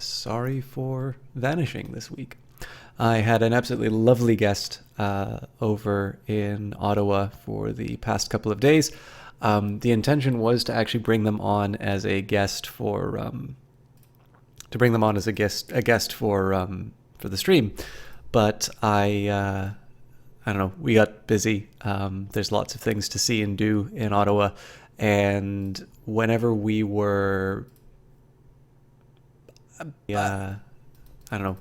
sorry for vanishing this week. I had an absolutely lovely guest over in Ottawa for the past couple of days. The intention was to actually bring them on as a guest for for the stream, but I don't know. We got busy. There's lots of things to see and do in Ottawa, and whenever we were, I don't know.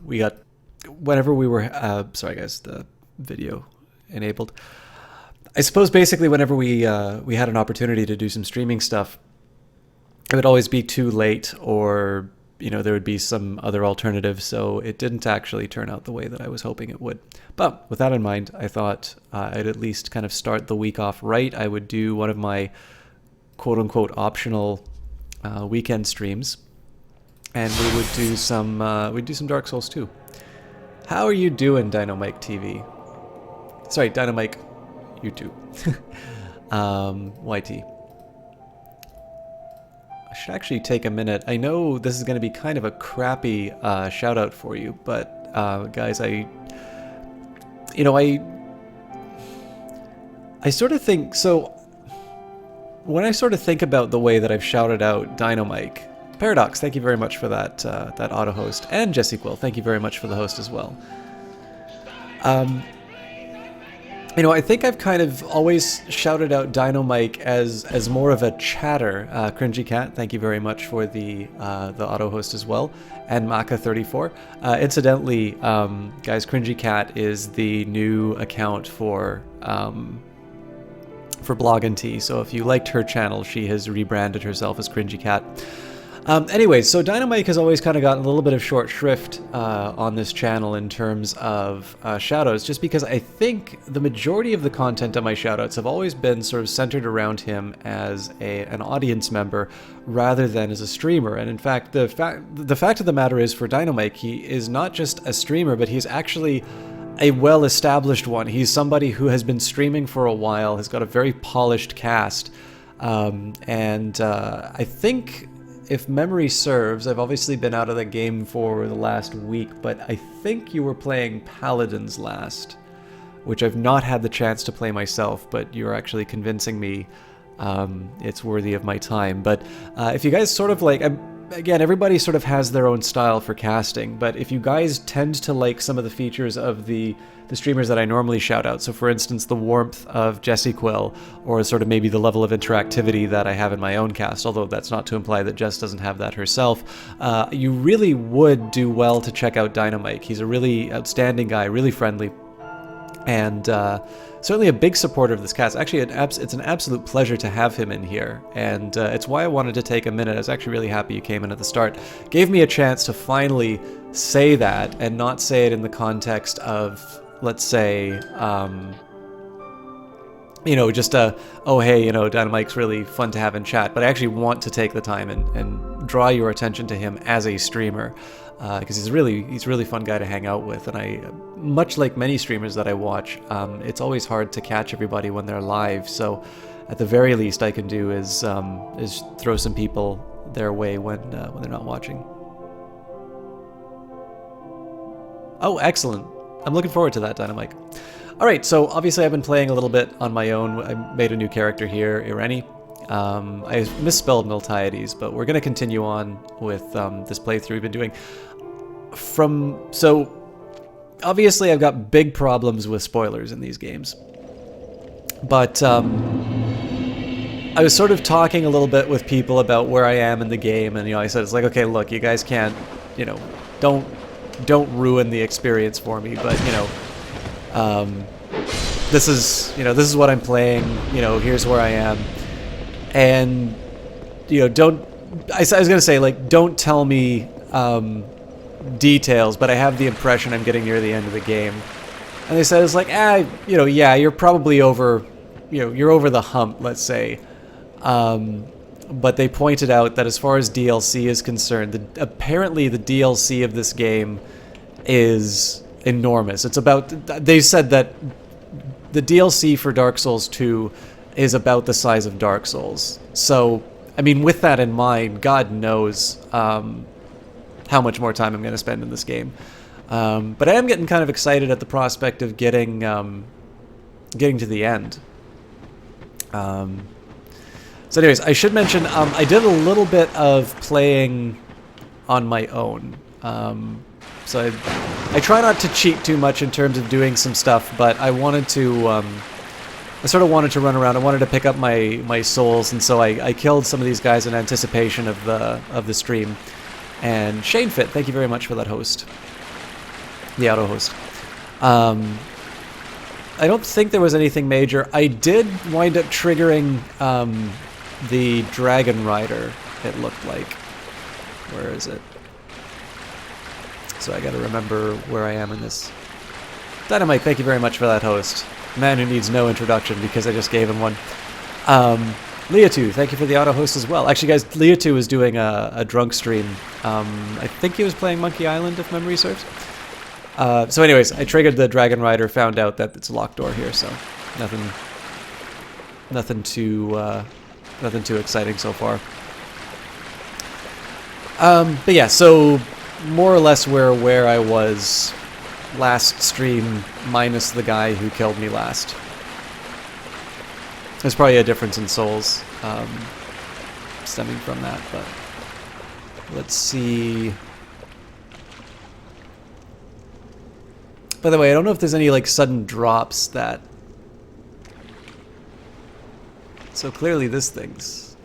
Whenever we were. Sorry, guys. The video enabled. I suppose basically whenever we had an opportunity to do some streaming stuff, it would always be too late, or there would be some other alternative, so it didn't actually turn out the way that I was hoping it would. But with that in mind, I thought I'd at least kind of start the week off right. I would do one of my quote-unquote optional weekend streams, and we would do some Dark Souls 2. How are you doing, Dynamike TV? Sorry, Dynamike YouTube. YT. I should actually take a minute. I know this is going to be kind of a crappy shout out for you, but guys, I sort of think, so when I sort of think about the way that I've shouted out Dynamike, Paradox, thank you very much for that auto host, and Jesse Quill, thank you very much for the host as well. I think I've kind of always shouted out Dynamike as more of a chatter. Cringy Cat, thank you very much for the auto host as well, and Maka34. Incidentally, guys, Cringy Cat is the new account for Bloggin' so if you liked her channel, she has rebranded herself as Cringy Cat. Anyways, so Dynamike has always kind of gotten a little bit of short shrift on this channel in terms of shoutouts, just because I think the majority of the content of my shoutouts have always been sort of centered around him as an audience member rather than as a streamer. And in fact, the fact of the matter is, for Dynamike, he is not just a streamer, but he's actually a well-established one. He's somebody who has been streaming for a while, has got a very polished cast, and I think, if memory serves, I've obviously been out of the game for the last week, but I think you were playing Paladins last, which I've not had the chance to play myself, but you're actually convincing me it's worthy of my time. But if you guys sort of like, again, everybody sort of has their own style for casting, but if you guys tend to like some of the features of the streamers that I normally shout out, so for instance the warmth of Jesse Quill, or sort of maybe the level of interactivity that I have in my own cast, although that's not to imply that Jess doesn't have that herself, you really would do well to check out Dynamike. He's a really outstanding guy, really friendly, and certainly a big supporter of this cast. Actually, it's an absolute pleasure to have him in here, and it's why I wanted to take a minute. I was actually really happy you came in at the start. Gave me a chance to finally say that, and not say it in the context of, let's say, just oh hey, Dynamike's really fun to have in chat, but I actually want to take the time and draw your attention to him as a streamer, because he's a really fun guy to hang out with, and I, much like many streamers that I watch, it's always hard to catch everybody when they're live, so at the very least I can do is throw some people their way when they're not watching. Oh, excellent. I'm looking forward to that, Dynamike. Alright, so obviously I've been playing a little bit on my own. I made a new character here, Irene. I misspelled Miltiades, but we're going to continue on with this playthrough we've been doing. So, obviously I've got big problems with spoilers in these games. But I was sort of talking a little bit with people about where I am in the game, and I said, it's like, okay, look, you guys can't, don't ruin the experience for me, but this is what I'm playing, here's where I am, and I was gonna say, like, don't tell me details, but I have the impression I'm getting near the end of the game. And they said, it's like, yeah, you're probably over, you're over the hump, let's say. But they pointed out that as far as DLC is concerned, apparently the DLC of this game is enormous. They said that the DLC for Dark Souls 2 is about the size of Dark Souls. So, I mean, with that in mind, God knows how much more time I'm going to spend in this game. But I am getting kind of excited at the prospect of getting to the end. So anyways, I should mention, I did a little bit of playing on my own. So I try not to cheat too much in terms of doing some stuff, but I wanted to, I sort of wanted to run around. I wanted to pick up my souls, and so I killed some of these guys in anticipation of the stream. And Shane Fit, thank you very much for that host. The auto host. I don't think there was anything major. I did wind up triggering the Dragon Rider, it looked like. Where is it? So I gotta remember where I am in this. Dynamite, thank you very much for that host. Man who needs no introduction because I just gave him one. Leotu, thank you for the auto host as well. Actually, guys, Leotu was doing a drunk stream. I think he was playing Monkey Island, if memory serves. So anyways, I triggered the Dragon Rider, found out that it's a locked door here, so nothing too exciting so far. But yeah, so more or less where I was last stream, minus the guy who killed me last. There's probably a difference in souls stemming from that, but let's see. By the way, I don't know if there's any like sudden drops that. So clearly this thing's.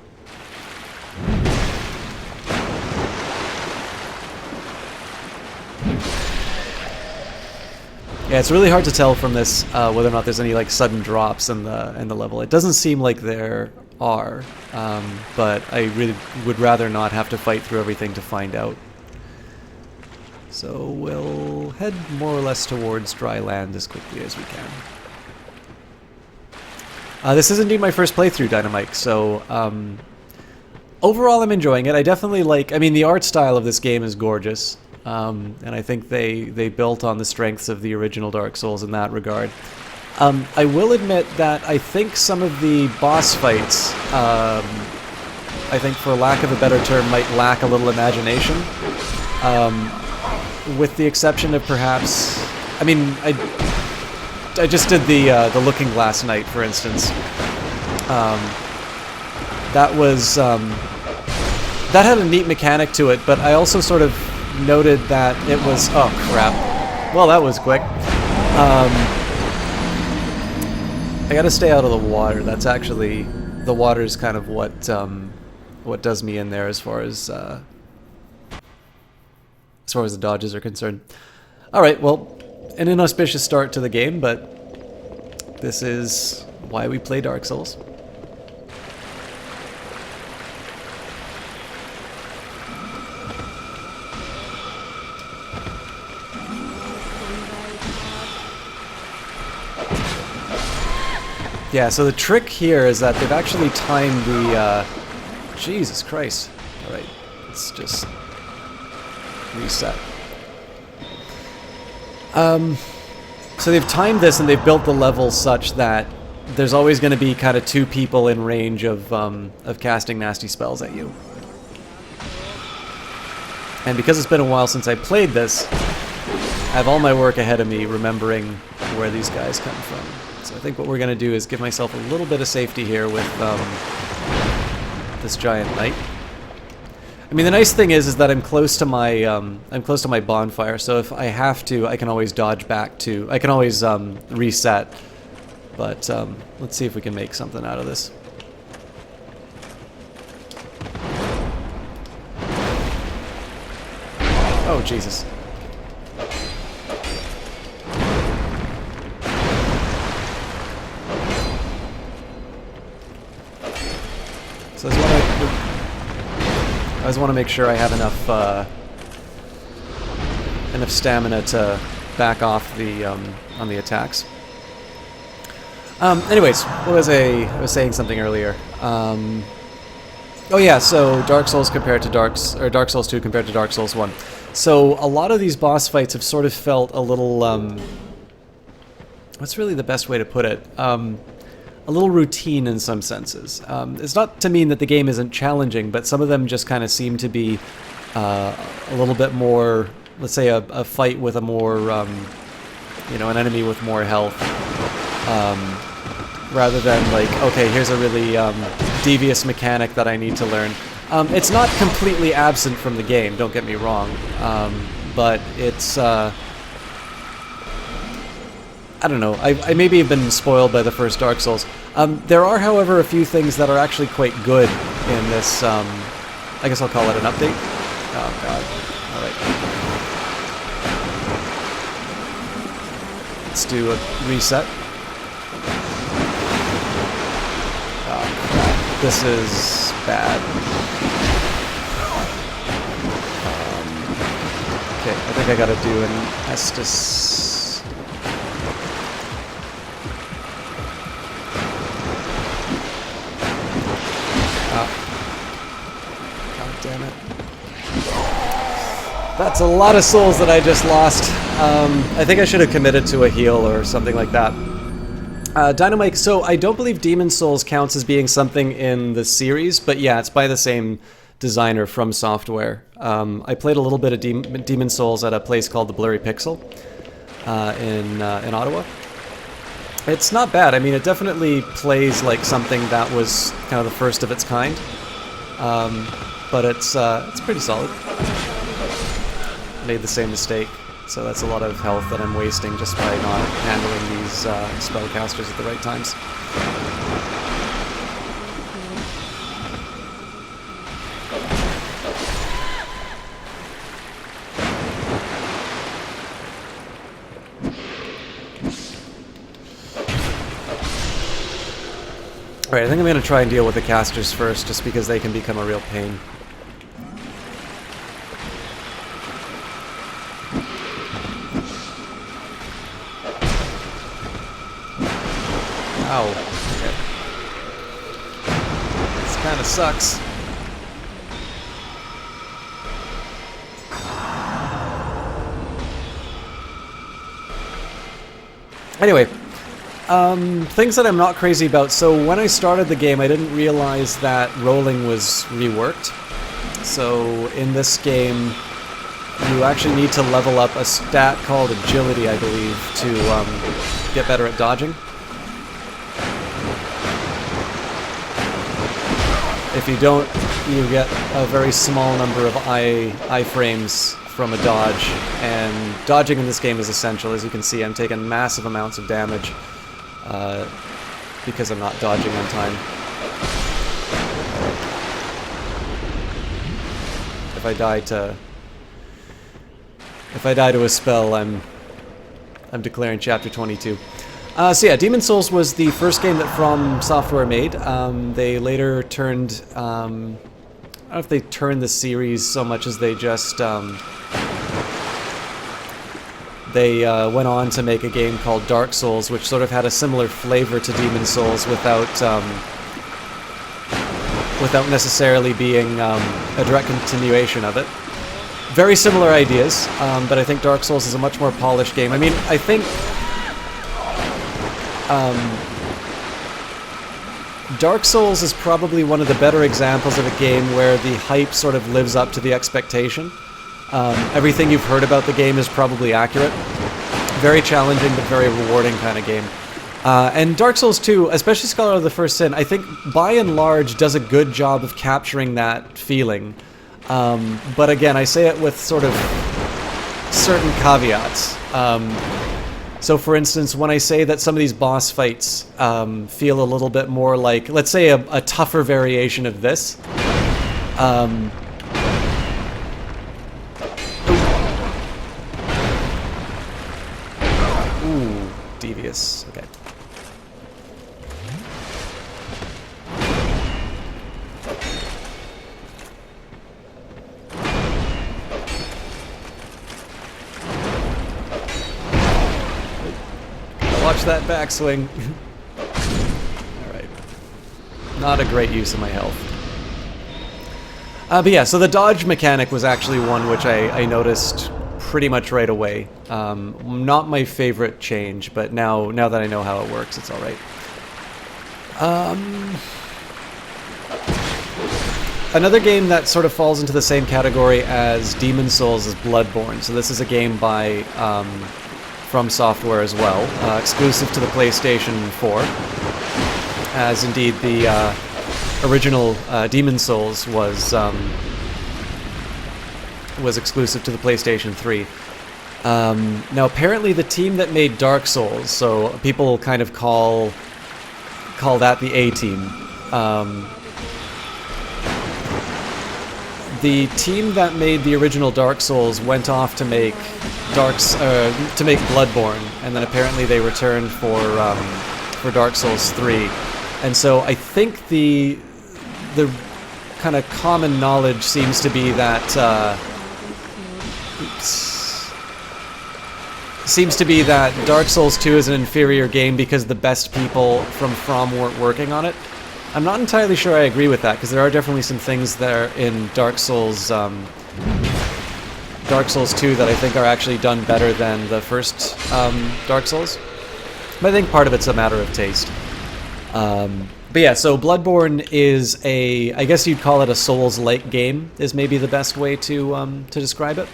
Yeah, it's really hard to tell from this whether or not there's any like sudden drops in the level. It doesn't seem like there are, but I really would rather not have to fight through everything to find out. So we'll head more or less towards dry land as quickly as we can. This is indeed my first playthrough, Dynamite, so overall I'm enjoying it. I definitely like, I mean, the art style of this game is gorgeous. And I think they built on the strengths of the original Dark Souls in that regard. I will admit that I think some of the boss fights, I think for lack of a better term, might lack a little imagination. With the exception of perhaps, I mean, I just did the Looking Glass Knight, for instance. That was that had a neat mechanic to it, but I also sort of noted that it was, oh crap, well that was quick. I gotta stay out of the water. That's actually, the water's kind of what does me in there as far as the dodges are concerned. Alright, well, an inauspicious start to the game, but this is why we play Dark Souls. Yeah, so the trick here is that they've actually timed the, Jesus Christ. Alright, let's just reset. So they've timed this and they've built the level such that there's always going to be kind of two people in range of casting nasty spells at you. And because it's been a while since I played this, I have all my work ahead of me remembering where these guys come from. So I think what we're going to do is give myself a little bit of safety here with this giant knight. I mean, the nice thing is that I'm close to my bonfire, so if I have to, I can always dodge back to, I can always reset. But let's see if we can make something out of this. Oh, Jesus. So I just want to make sure I have enough enough stamina to back off the on the attacks. Anyways, what was I was saying something earlier. Oh yeah, so Dark Souls compared to Dark Souls 2 compared to Dark Souls 1. So a lot of these boss fights have sort of felt a little what's really the best way to put it? A little routine in some senses. It's not to mean that the game isn't challenging, but some of them just kind of seem to be a little bit more, let's say a fight with a more, you know, an enemy with more health, rather than like, okay, here's a really devious mechanic that I need to learn. It's not completely absent from the game, don't get me wrong, but it's, I don't know, I maybe have been spoiled by the first Dark Souls. There are, however, a few things that are actually quite good in this, I guess I'll call it an update. Oh god, alright. Let's do a reset. Oh crap, this is bad. Okay, I think I gotta do an Estus. God damn it. That's a lot of souls that I just lost. I think I should have committed to a heal or something like that. Dynamite, so I don't believe Demon Souls counts as being something in the series, but yeah, it's by the same designer from Software. I played a little bit of Demon Souls at a place called the Blurry Pixel in Ottawa. It's not bad. I mean, it definitely plays like something that was kind of the first of its kind, but it's pretty solid. Made the same mistake, so that's a lot of health that I'm wasting just by not handling these spellcasters at the right times. Alright, I think I'm going to try and deal with the casters first, just because they can become a real pain. Ow. Okay. This kind of sucks. Anyway, things that I'm not crazy about. So when I started the game, I didn't realize that rolling was reworked. So in this game, you actually need to level up a stat called Agility, I believe, to get better at dodging. If you don't, you get a very small number of iframes from a dodge, and dodging in this game is essential. As you can see, I'm taking massive amounts of damage because I'm not dodging on time. If I die to a spell, I'm declaring Chapter 22. So yeah, Demon Souls was the first game that From Software made. They later turned, I don't know if they turned the series so much as they just, they went on to make a game called Dark Souls, which sort of had a similar flavor to Demon Souls without necessarily being a direct continuation of it. Very similar ideas, but I think Dark Souls is a much more polished game. I mean, I think Dark Souls is probably one of the better examples of a game where the hype sort of lives up to the expectation. Everything you've heard about the game is probably accurate. Very challenging, but very rewarding kind of game. And Dark Souls 2, especially Scholar of the First Sin, I think by and large does a good job of capturing that feeling. But again, I say it with sort of certain caveats. So for instance, when I say that some of these boss fights feel a little bit more like, let's say, a tougher variation of this. Ooh, devious. Okay. Watch that backswing. Alright. Not a great use of my health. But yeah, so the dodge mechanic was actually one which I noticed pretty much right away. Not my favorite change, but now that I know how it works, it's alright. Another game that sort of falls into the same category as Demon's Souls is Bloodborne. So this is a game by From Software as well, exclusive to the PlayStation 4, as indeed the original Demon's Souls was exclusive to the PlayStation 3. Now, apparently, the team that made Dark Souls, so people kind of call that the A-team. The team that made the original Dark Souls went off to make Bloodborne, and then apparently they returned for Dark Souls 3. And so I think the kind of common knowledge seems to be that Dark Souls 2 is an inferior game because the best people from weren't working on it. I'm not entirely sure I agree with that, because there are definitely some things there in Dark Souls 2 that I think are actually done better than the first Dark Souls. But I think part of it's a matter of taste. But yeah, so Bloodborne is I guess you'd call it a Souls-like game, is maybe the best way to describe it.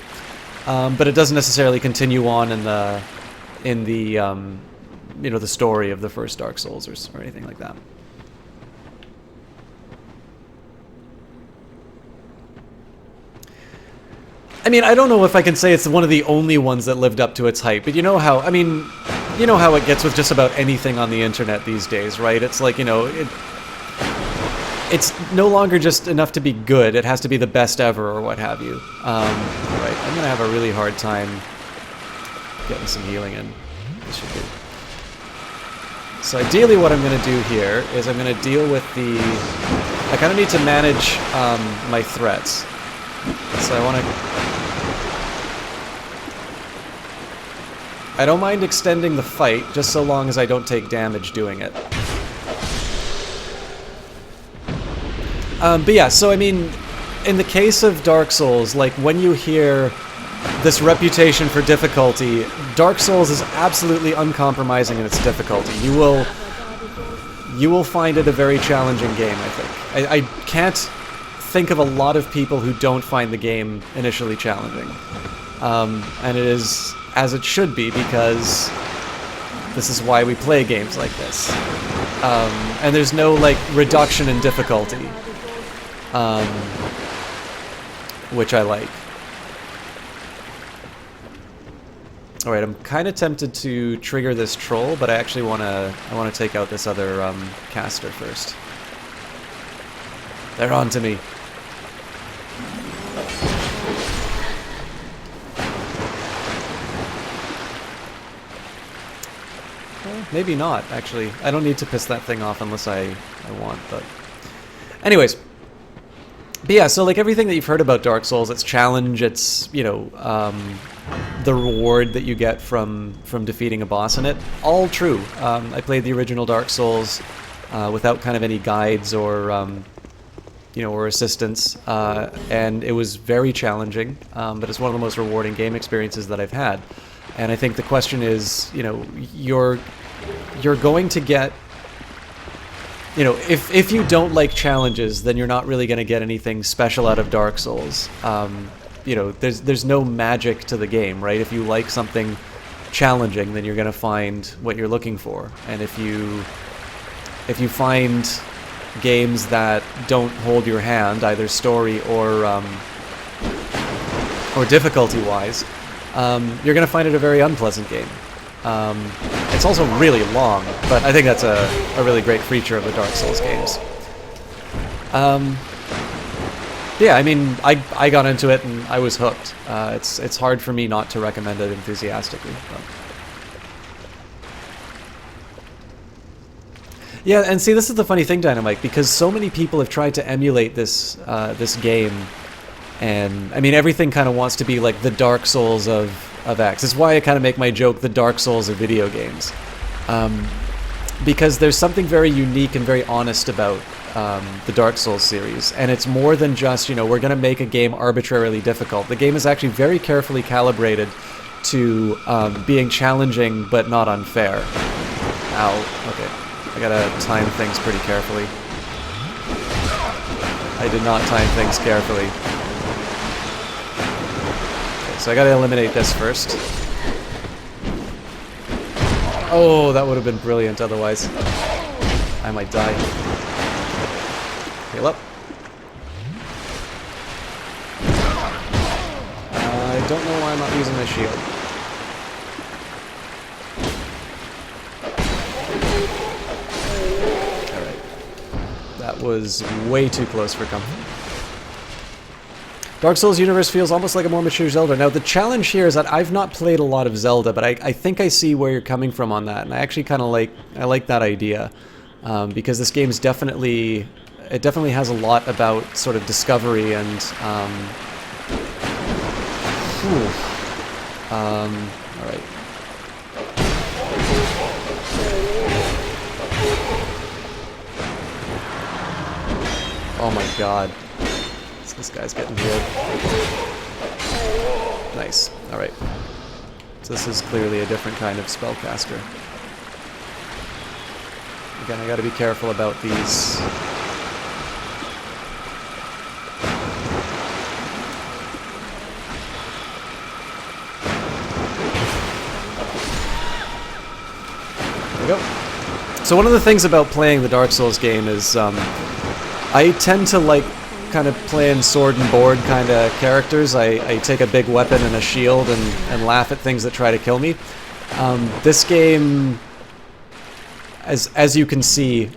But it doesn't necessarily continue on in the the story of the first Dark Souls or anything like that. I mean, I don't know if I can say it's one of the only ones that lived up to its hype, but you know how it gets with just about anything on the internet these days, right? It's like, it's no longer just enough to be good, it has to be the best ever or what have you. Right, I'm gonna have a really hard time getting some healing in. This should be. So ideally what I'm gonna do here is I'm gonna deal with I kinda need to manage my threats. So I don't mind extending the fight, just so long as I don't take damage doing it. But yeah, so I mean, in the case of Dark Souls, like when you hear this reputation for difficulty, Dark Souls is absolutely uncompromising in its difficulty. You will find it a very challenging game, I think. I can't think of a lot of people who don't find the game initially challenging. And it is as it should be, because this is why we play games like this. And there's no, like, reduction in difficulty, which I like. Alright, I'm kind of tempted to trigger this troll, but I actually want to take out this other caster first. They're on to me. Well, maybe not, actually. I don't need to piss that thing off unless I want, but... Anyways. But yeah, so like everything that you've heard about Dark Souls, its challenge, its, you know, the reward that you get from defeating a boss in it, all true. I played the original Dark Souls without kind of any guides or, you know, or assistance, and it was very challenging, but it's one of the most rewarding game experiences that I've had. And I think the question is, you know, you're going to get, you know, if you don't like challenges, then you're not really going to get anything special out of Dark Souls. You know, there's no magic to the game, right? If you like something challenging, then you're going to find what you're looking for. And if you find games that don't hold your hand, either story or difficulty-wise, you're going to find it a very unpleasant game. It's also really long, but I think that's a really great feature of the Dark Souls games. Yeah, I mean, I got into it and I was hooked. It's hard for me not to recommend it enthusiastically. But. Yeah, and see, this is the funny thing, Dynamite, because so many people have tried to emulate this game, and I mean, everything kind of wants to be like the Dark Souls of X. It's why I kind of make my joke, the Dark Souls of video games, because there's something very unique and very honest about the Dark Souls series, and it's more than just, you know, we're going to make a game arbitrarily difficult. The game is actually very carefully calibrated to being challenging but not unfair. Ow, okay. I gotta time things pretty carefully. I did not time things carefully. Okay, so I gotta eliminate this first. Oh, that would have been brilliant otherwise. I might die. Heal up. I don't know why I'm not using my shield. Alright. That was way too close for comfort. Dark Souls universe feels almost like a more mature Zelda. Now, the challenge here is that I've not played a lot of Zelda, but I think I see where you're coming from on that, and I actually kind of like that idea, because this game is definitely, it definitely has a lot about sort of discovery and, all right. Oh my god. This guy's getting healed. Nice. Alright. So this is clearly a different kind of spellcaster. Again, I gotta be careful about these. There we go. So one of the things about playing the Dark Souls game is I tend to like kind of playing sword and board kind of characters. I take a big weapon and a shield and laugh at things that try to kill me. This game, as you can see,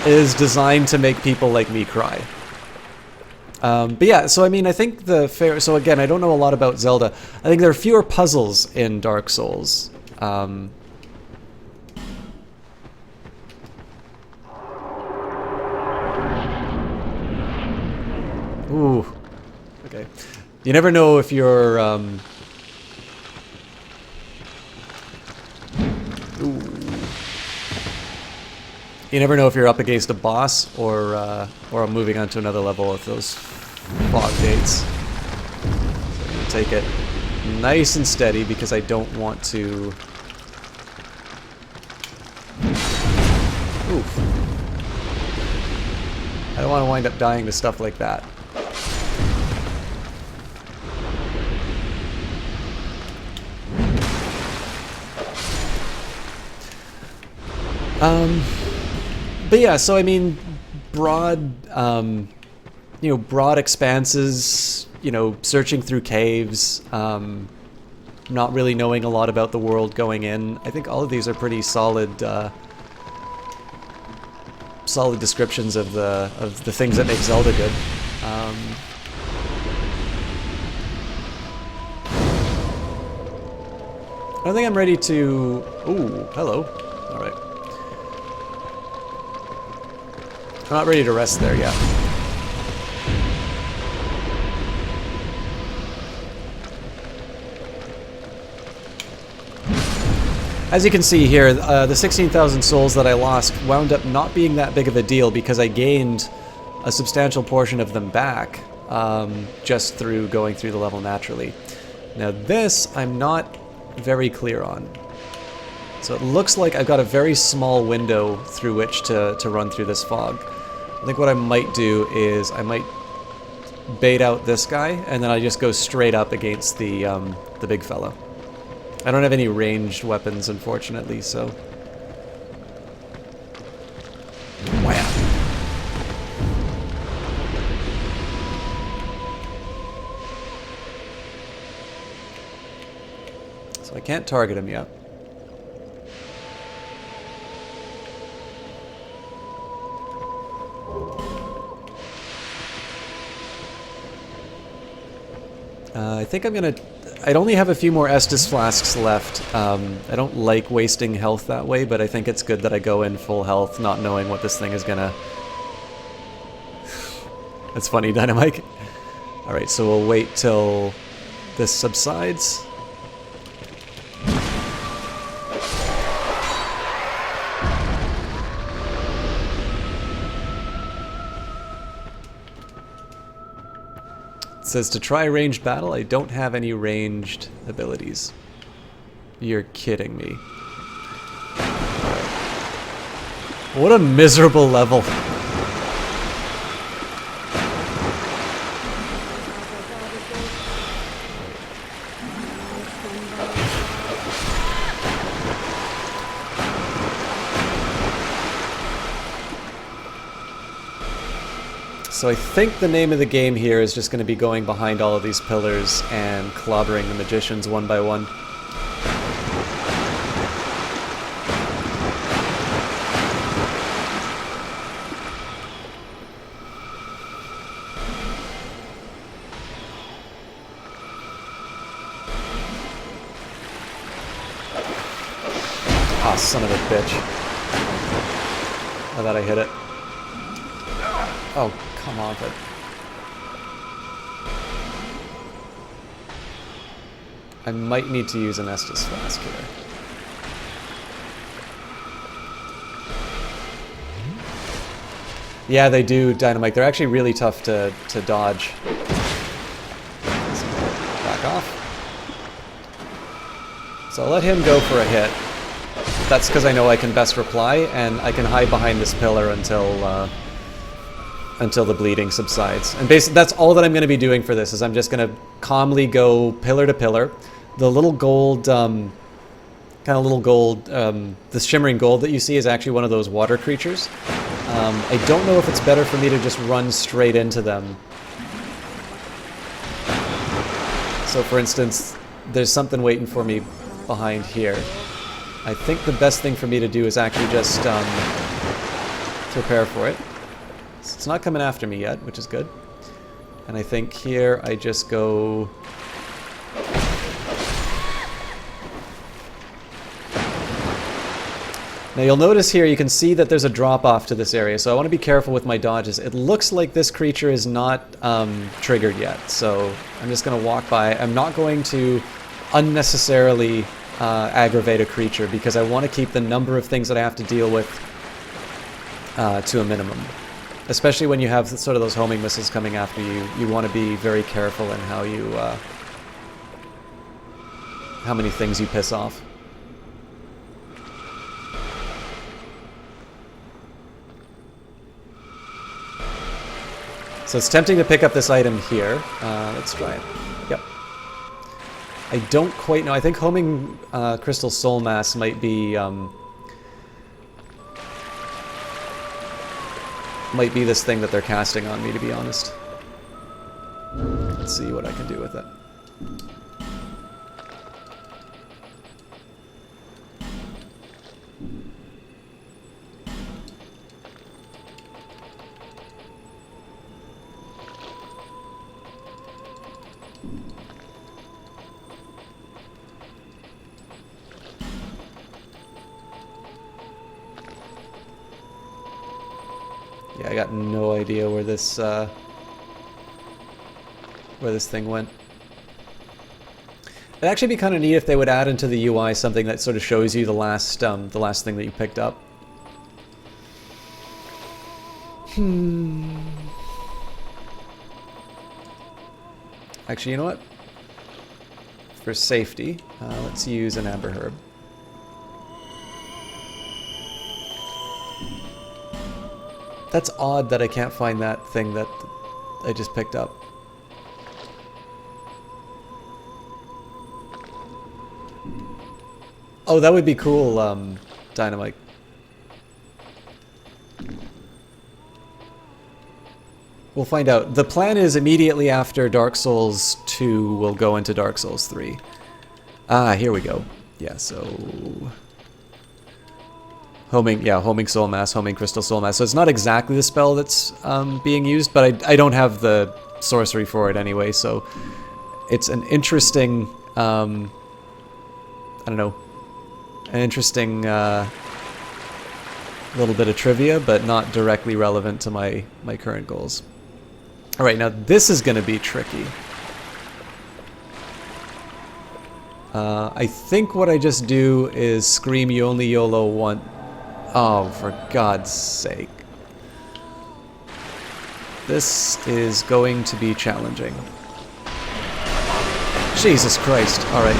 is designed to make people like me cry. But yeah, so I mean, I think so again, I don't know a lot about Zelda. I think there are fewer puzzles in Dark Souls. Ooh. Okay. You never know if you're, Ooh. You never know if you're up against a boss or moving on to another level with those fog gates. So I'm gonna take it nice and steady because I don't want to... Oof. I don't want to wind up dying to stuff like that. But yeah, so I mean, broad, you know, broad expanses, you know, searching through caves, not really knowing a lot about the world going in. I think all of these are pretty solid, solid descriptions of the things that make Zelda good. I don't think I'm ready to... Ooh, hello. Alright. I'm not ready to rest there yet. As you can see here, the 16,000 souls that I lost wound up not being that big of a deal because I gained a substantial portion of them back just through going through the level naturally. Now this, I'm not very clear on. So it looks like I've got a very small window through which to run through this fog. I think what I might do is I might bait out this guy, and then I just go straight up against the big fella. I don't have any ranged weapons, unfortunately, so... Wham! So I can't target him yet. I think I'm gonna... I'd only have a few more Estus flasks left. I don't like wasting health that way, but I think it's good that I go in full health, not knowing what this thing is gonna... That's funny, Dynamite. Alright, so we'll wait till this subsides. It says to try ranged battle. I don't have any ranged abilities. You're kidding me. What a miserable level. So I think the name of the game here is just going to be going behind all of these pillars and clobbering the magicians one by one. Ah, son of a bitch. I thought I hit it. Oh, come on, but... I might need to use an Estus Flask here. Yeah, they do, Dynamite. They're actually really tough to dodge. So, back off. So I'll let him go for a hit. That's because I know I can best reply, and I can hide behind this pillar until the bleeding subsides. And basically, that's all that I'm going to be doing for this, is I'm just going to calmly go pillar to pillar. The little gold, the shimmering gold that you see is actually one of those water creatures. I don't know if it's better for me to just run straight into them. So for instance, there's something waiting for me behind here. I think the best thing for me to do is actually just prepare for it. So it's not coming after me yet, which is good. And I think here I just go... Now you'll notice here, you can see that there's a drop-off to this area, so I want to be careful with my dodges. It looks like this creature is not triggered yet, so I'm just going to walk by. I'm not going to unnecessarily aggravate a creature, because I want to keep the number of things that I have to deal with to a minimum. Especially when you have sort of those homing missiles coming after you, you want to be very careful in how you, how many things you piss off. So it's tempting to pick up this item here. Let's try it. Yep. I don't quite know. I think homing crystal soul mass might be this thing that they're casting on me, to be honest. Let's see what I can do with it. Yeah, I got no idea where this thing went. It'd actually be kind of neat if they would add into the UI something that sort of shows you the last thing that you picked up. Actually, you know what? For safety, let's use an Amber Herb. That's odd that I can't find that thing that I just picked up. Oh, that would be cool, Dynamite. We'll find out. The plan is immediately after Dark Souls 2, we'll go into Dark Souls 3. Ah, here we go. Yeah, so... Homing Soul Mass, Homing Crystal Soul Mass. So it's not exactly the spell that's being used, but I don't have the sorcery for it anyway, so it's an interesting, I don't know, an interesting little bit of trivia, but not directly relevant to my current goals. Alright, now this is going to be tricky. I think what I just do is scream "You only YOLO one." Oh, for God's sake. This is going to be challenging. Jesus Christ. Alright.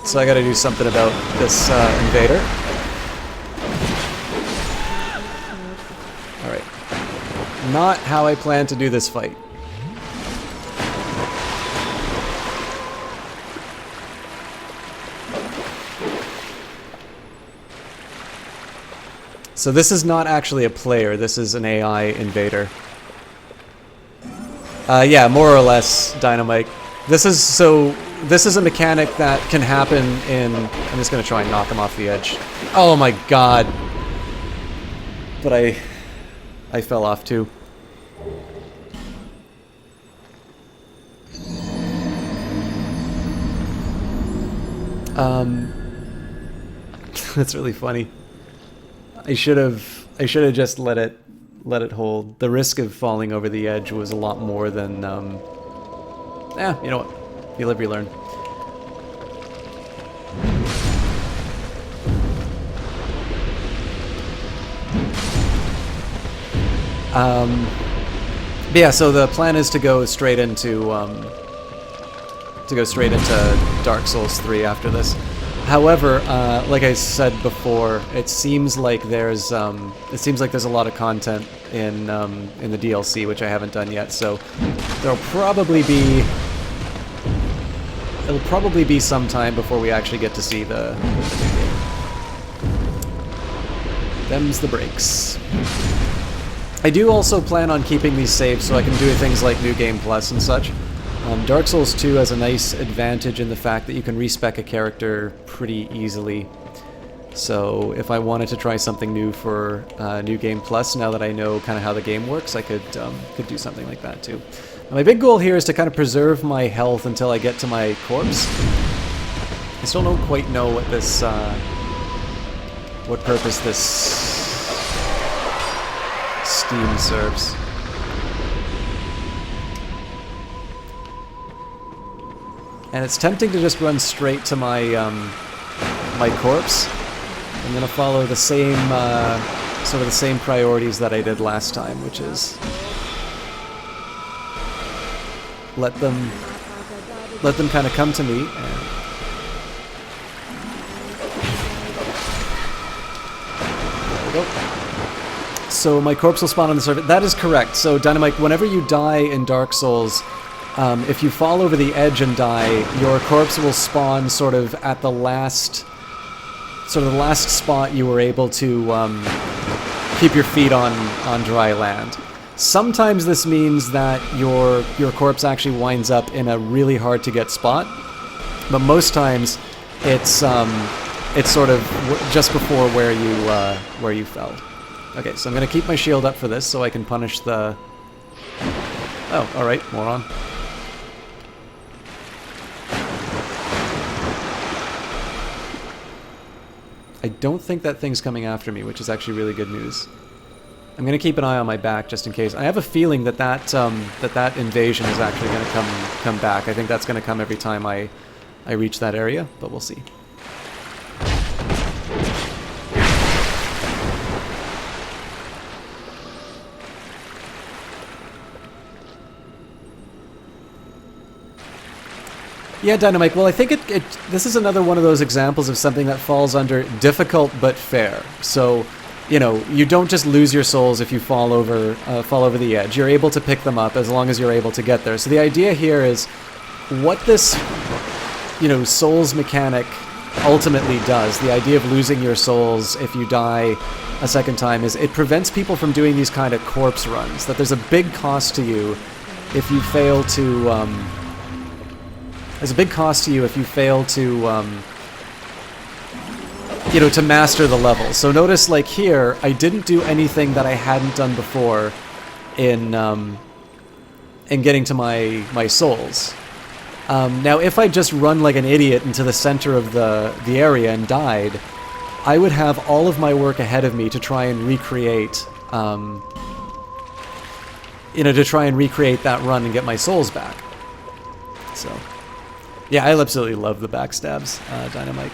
So I gotta do something about this invader. Alright. Not how I plan to do this fight. So this is not actually a player, this is an AI invader. Yeah, more or less, Dynamite. This is a mechanic that can happen in... I'm just gonna try and knock him off the edge. Oh my god! But I fell off too. That's really funny. I should have just let it hold. The risk of falling over the edge was a lot more than yeah, you know what? You live, you learn. But yeah, so the plan is to go straight into Dark Souls 3 after this. However, like I said before, it seems like there's a lot of content in the DLC which I haven't done yet. So it'll probably be some time before we actually get to see the them's the breaks. I do also plan on keeping these saves so I can do things like New Game Plus and such. Dark Souls 2 has a nice advantage in the fact that you can respec a character pretty easily. So if I wanted to try something new for New Game Plus, now that I know kind of how the game works, I could do something like that too. Now, my big goal here is to kind of preserve my health until I get to my corpse. I still don't quite know what this, what purpose this steam serves. And it's tempting to just run straight to my my corpse. I'm gonna follow the same sort of the same priorities that I did last time, which is let them kind of come to me. And there we go. So my corpse will spawn on the surface. That is correct. So Dynamite, whenever you die in Dark Souls, if you fall over the edge and die, your corpse will spawn sort of at the last spot you were able to keep your feet on dry land. Sometimes this means that your corpse actually winds up in a really hard to get spot, but most times it's sort of just before where you fell. Okay, so I'm gonna keep my shield up for this so I can punish the... Oh, alright, moron. I don't think that thing's coming after me, which is actually really good news. I'm gonna keep an eye on my back just in case. I have a feeling that that invasion is actually gonna come back. I think that's gonna come every time I reach that area, but we'll see. Yeah, Dynamite. Well, I think this is another one of those examples of something that falls under difficult but fair. So, you know, you don't just lose your souls if you fall over the edge. You're able to pick them up as long as you're able to get there. So the idea here is what this, you know, souls mechanic ultimately does. The idea of losing your souls if you die a second time is it prevents people from doing these kind of corpse runs. That there's a big cost to you if you fail to. There's a big cost to you if you fail to, you know, to master the level. So notice, like here, I didn't do anything that I hadn't done before in getting to my souls. Now, if I just run like an idiot into the center of the area and died, I would have all of my work ahead of me to try and recreate, you know, to try and recreate that run and get my souls back. So. Yeah, I absolutely love the backstabs, Dynamite.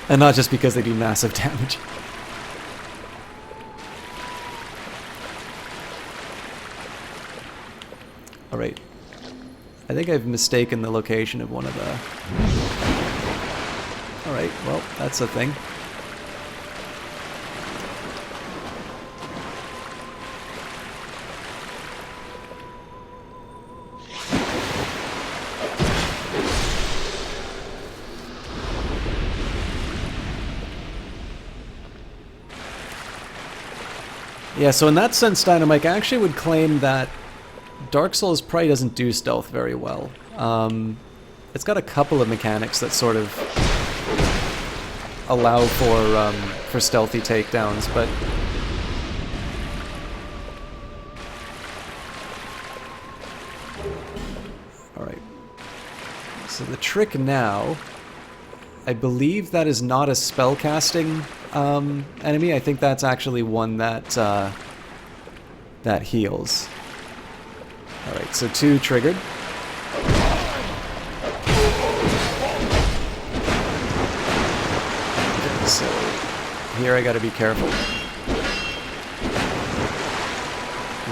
And not just because they do massive damage. Alright. I think I've mistaken the location of one of the... Alright, well, that's a thing. Yeah, so in that sense, Dynamite, I actually would claim that Dark Souls probably doesn't do stealth very well. It's got a couple of mechanics that sort of allow for stealthy takedowns, but all right. So the trick now, I believe that is not a spellcasting enemy. I think that's actually one that that heals. All right, so 2 triggered. So here I gotta be careful.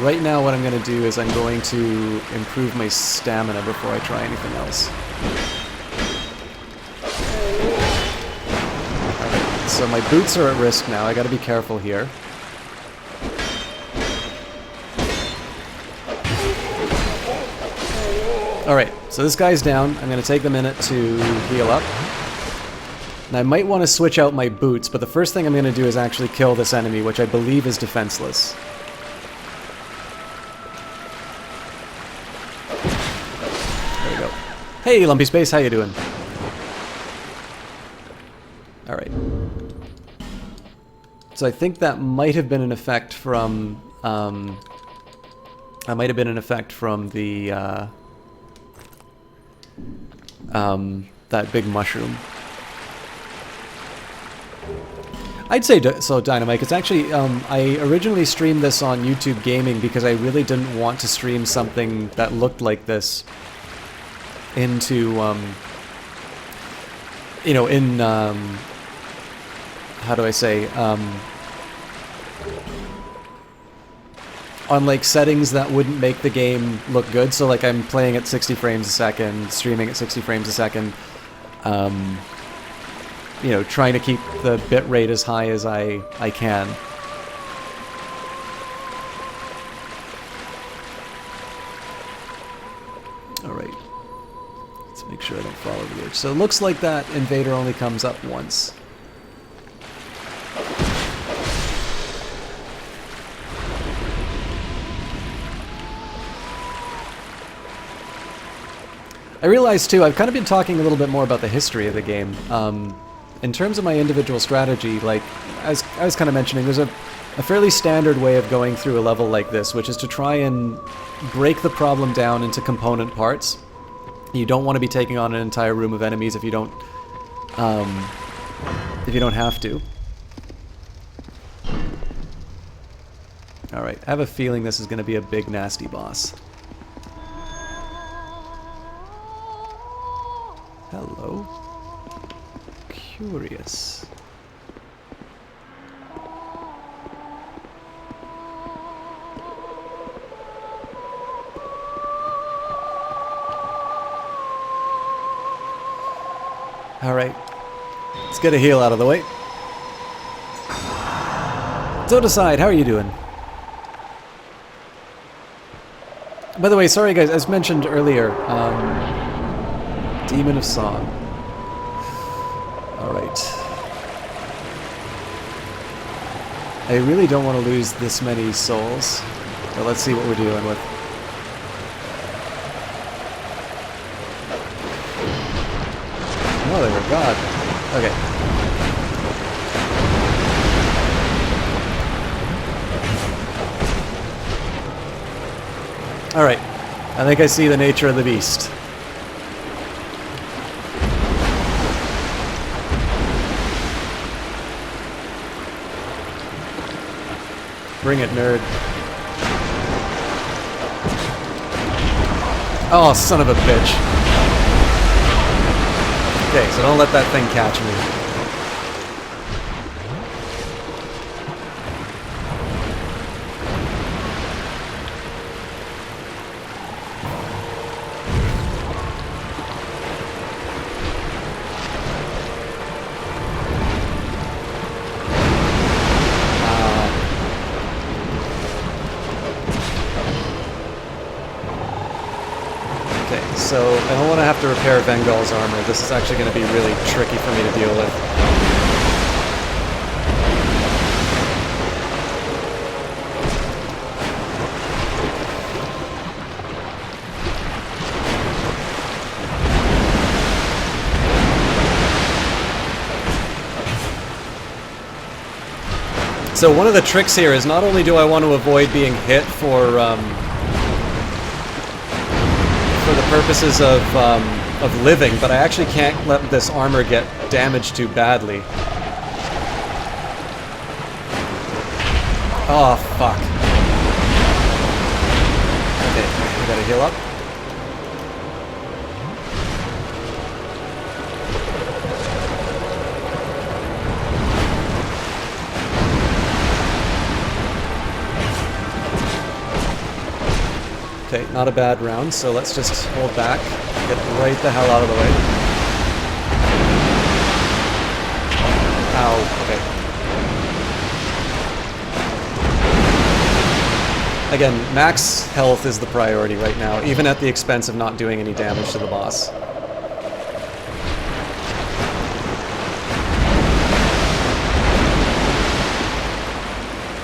Right now what I'm gonna do is I'm going to improve my stamina before I try anything else. Alright, so my boots are at risk now, I gotta be careful here. Alright, so this guy's down. I'm gonna take a minute to heal up. And I might want to switch out my boots, but the first thing I'm going to do is actually kill this enemy, which I believe is defenseless. There we go. Hey, Lumpy Space, how you doing? Alright. So I think that might have been an effect from... that might have been an effect from the... that big mushroom. I'd say so, Dynamite. It's actually, I originally streamed this on YouTube Gaming because I really didn't want to stream something that looked like this into, you know, in, how do I say, on like settings that wouldn't make the game look good. So like I'm playing at 60 frames a second, streaming at 60 frames a second, you know, trying to keep the bit rate as high as I can. Alright. Let's make sure I don't follow the edge. So it looks like that invader only comes up once. I realized too, I've kind of been talking a little bit more about the history of the game. In terms of my individual strategy, like, as I was kind of mentioning, there's a fairly standard way of going through a level like this, which is to try and break the problem down into component parts. You don't want to be taking on an entire room of enemies if you don't have to. Alright, I have a feeling this is going to be a big nasty boss. Hello. Curious. Alright. Let's get a heal out of the way. Dodaside, how are you doing? By the way, sorry guys, as mentioned earlier, Demon of Song. Alright. I really don't want to lose this many souls, but let's see what we're dealing with. Mother of God. Okay. Alright. I think I see the nature of the beast. Bring it, nerd. Oh, son of a bitch. Okay, so don't let that thing catch me. to repair Vengal's armor. This is actually going to be really tricky for me to deal with. So one of the tricks here is not only do I want to avoid being hit for the purposes of living, but I actually can't let this armor get damaged too badly. Oh, fuck. Okay, I gotta heal up. Okay, not a bad round, so let's just hold back, get right the hell out of the way. Ow, okay. Again, max health is the priority right now, even at the expense of not doing any damage to the boss.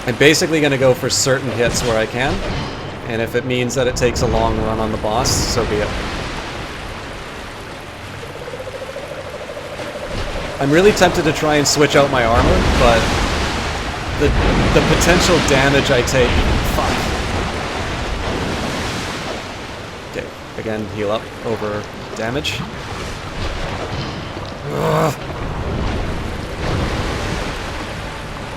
I'm basically going to go for certain hits where I can. And if it means that it takes a long run on the boss, so be it. I'm really tempted to try and switch out my armor, but the potential damage I take... Fuck. Okay, again, heal up over damage. Ugh.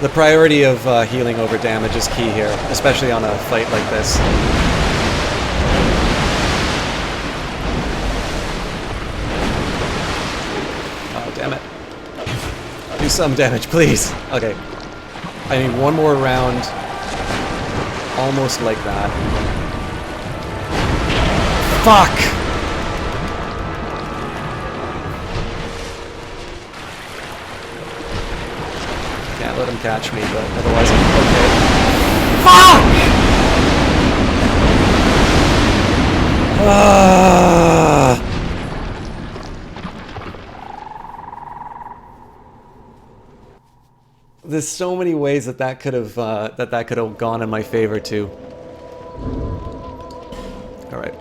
The priority of healing over damage is key here, especially on a fight like this. Oh, damn it. Do some damage, please. Okay. I need one more round. Almost like that. Fuck! Can't let him catch me, but otherwise I'm okay. Fuck! There's so many ways that that could have gone in my favor too. All right.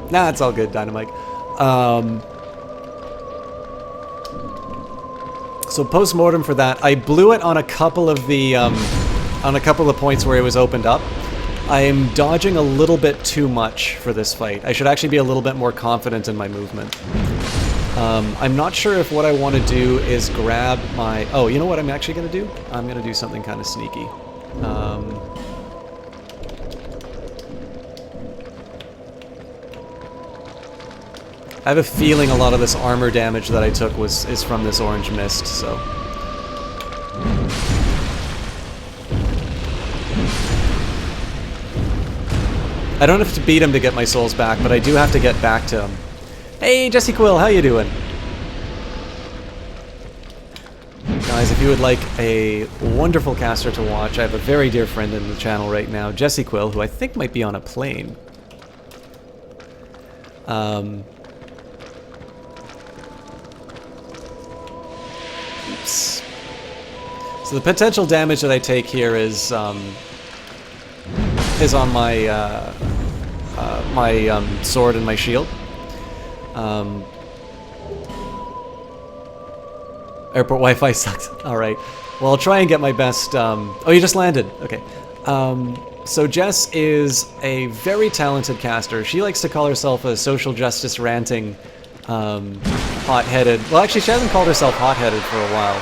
Nah, it's all good, Dynamite. So post-mortem for that, I blew it on a couple of the points where it was opened up. I am dodging a little bit too much for this fight. I should actually be a little bit more confident in my movement. I'm not sure if what I want to do is grab my... Oh, you know what I'm actually going to do? I'm going to do something kind of sneaky. I have a feeling a lot of this armor damage that I took is from this orange mist, so... I don't have to beat him to get my souls back, but I do have to get back to him. Hey, Jesse Quill, how you doing? Guys, if you would like a wonderful caster to watch, I have a very dear friend in the channel right now, Jesse Quill, who I think might be on a plane. Oops. So the potential damage that I take here is on my sword and my shield. Airport Wi-Fi sucks. Alright. Well, I'll try and get my best... Oh, you just landed. Okay. So Jess is a very talented caster. She likes to call herself a social justice ranting, hot-headed... Well, actually, she hasn't called herself hot-headed for a while.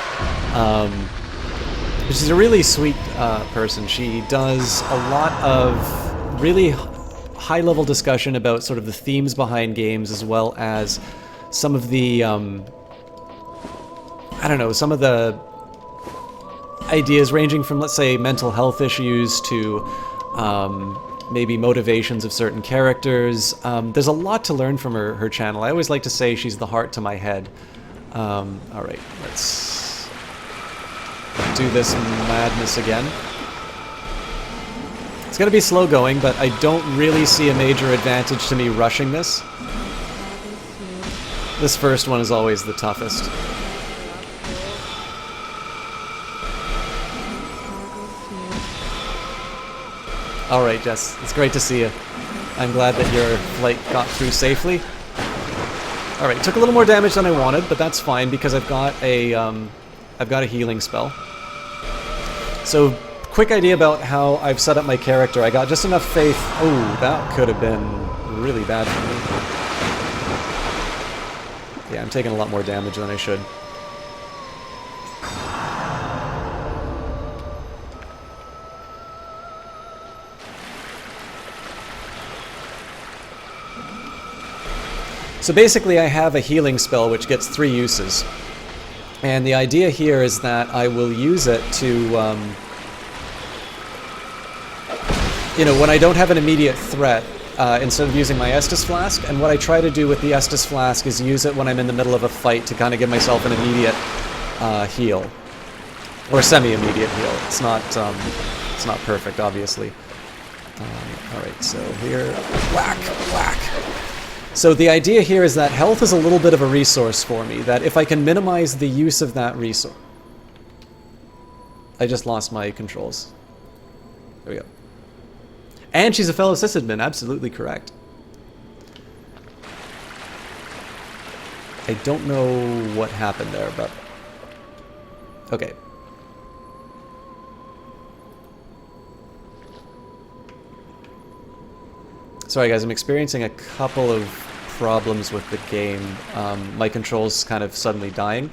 But she's a really sweet person. She does a lot of really high-level discussion about sort of the themes behind games, as well as some of the... I don't know, some of the ideas ranging from, let's say, mental health issues to maybe motivations of certain characters. There's a lot to learn from her channel. I always like to say she's the heart to my head. Alright, let's... do this madness again. It's going to be slow going, but I don't really see a major advantage to me rushing this. This first one is always the toughest. Alright, Jess, it's great to see you. I'm glad that your flight got through safely. Alright, took a little more damage than I wanted, but that's fine because I've got a healing spell. So, quick idea about how I've set up my character. I got just enough faith. Oh, that could have been really bad for me. Yeah, I'm taking a lot more damage than I should. So basically I have a healing spell which gets 3 uses. And the idea here is that I will use it to, you know, when I don't have an immediate threat, instead of using my Estus Flask. And what I try to do with the Estus Flask is use it when I'm in the middle of a fight to kind of give myself an immediate heal. Or semi-immediate heal. It's not perfect, obviously. Alright, so here, whack, whack. So the idea here is that health is a little bit of a resource for me, that if I can minimize the use of that resource... I just lost my controls. There we go. And she's a fellow sysadmin, absolutely correct. I don't know what happened there, but... Okay. Sorry guys, I'm experiencing a couple of problems with the game. My controls kind of suddenly dying.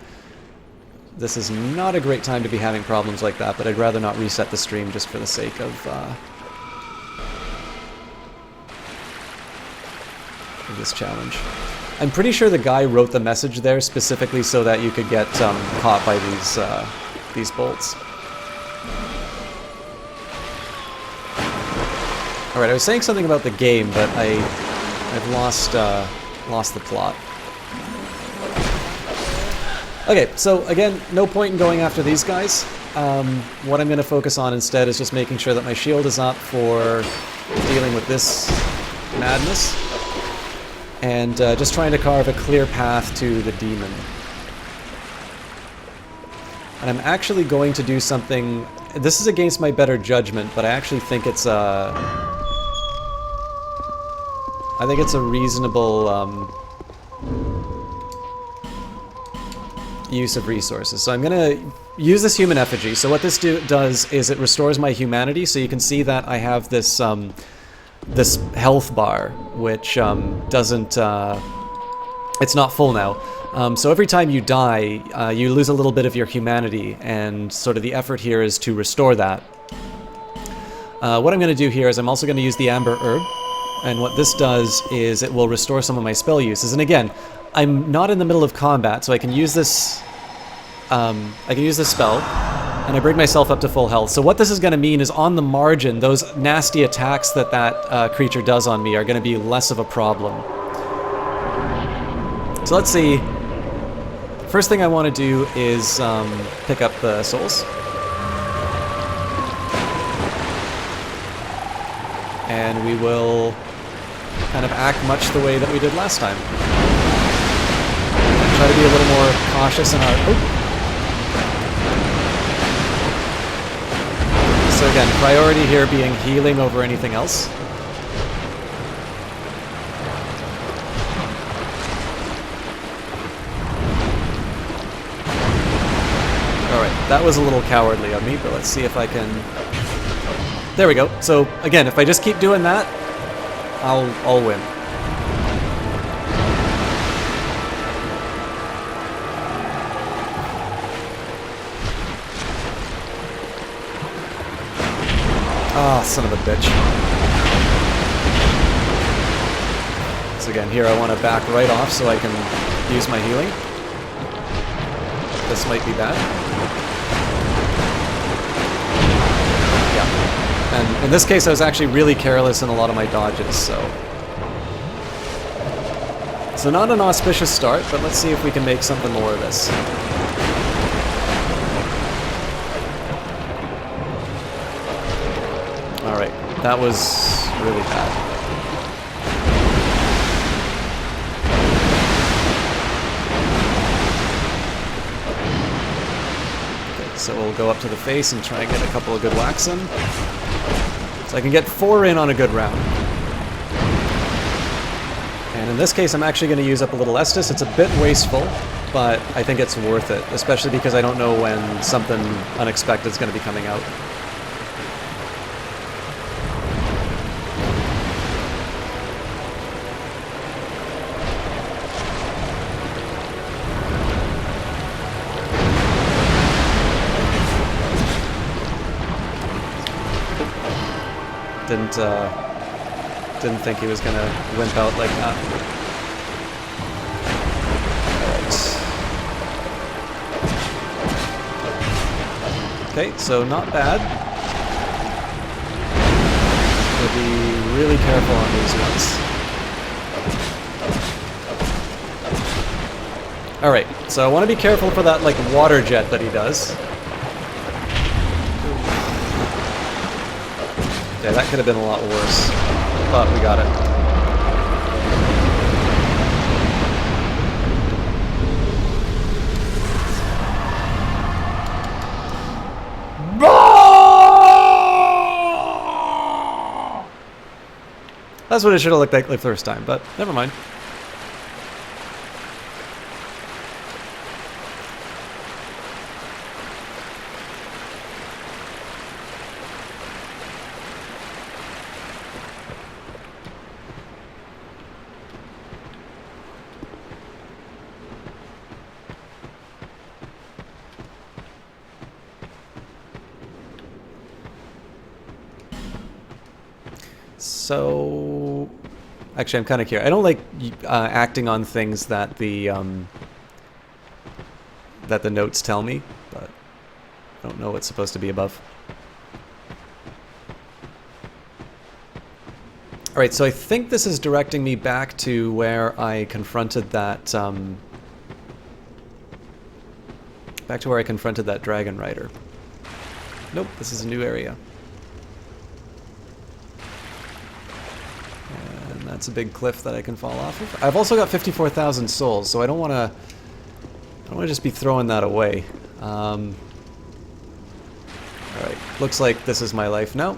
This is not a great time to be having problems like that, but I'd rather not reset the stream just for the sake of this challenge. I'm pretty sure the guy wrote the message there specifically so that you could get caught by these bolts. Alright, I was saying something about the game, but I've lost the plot. Okay, so again, no point in going after these guys. What I'm going to focus on instead is just making sure that my shield is up for dealing with this madness. And just trying to carve a clear path to the demon. And I'm actually going to do something... This is against my better judgment, but I actually think it's I think it's a reasonable use of resources. So I'm going to use this human effigy. So what this does is it restores my humanity. So you can see that I have this this health bar, which doesn't... it's not full now. So every time you die, you lose a little bit of your humanity, and sort of the effort here is to restore that. What I'm going to do here is I'm also going to use the Amber Herb. And what this does is it will restore some of my spell uses. And again, I'm not in the middle of combat, so I can use this. I can use this spell, and I bring myself up to full health. So what this is going to mean is, on the margin, those nasty attacks that creature does on me are going to be less of a problem. So let's see. First thing I want to do is pick up the souls. And we will kind of act much the way that we did last time. Try to be a little more cautious in our... Oh. So again, priority here being healing over anything else. Alright, that was a little cowardly of me, but let's see if I can... There we go. So again, if I just keep doing that, I'll win. Ah, son of a bitch. So again, here I want to back right off so I can use my healing. This might be bad. And in this case, I was actually really careless in a lot of my dodges, so... So not an auspicious start, but let's see if we can make something more of this. That was really bad. So we'll go up to the face and try and get a couple of good whacks in. So I can get 4 in on a good round. And in this case, I'm actually going to use up a little Estus. It's a bit wasteful, but I think it's worth it, especially because I don't know when something unexpected is going to be coming out. Didn't think he was gonna wimp out like that. Alright. Okay, so not bad. We'll be really careful on these ones. Alright, so I want to be careful for that like water jet that he does. Yeah, that could have been a lot worse, but we got it. That's what it should have looked like the first time, but never mind. So, actually, I'm kind of curious. I don't like acting on things that the notes tell me, but I don't know what's supposed to be above. All right, so I think this is directing me back to where I confronted that dragon rider. Nope, this is a new area. That's a big cliff that I can fall off of. I've also got 54,000 souls, so I don't want to just be throwing that away. Alright, looks like this is my life now.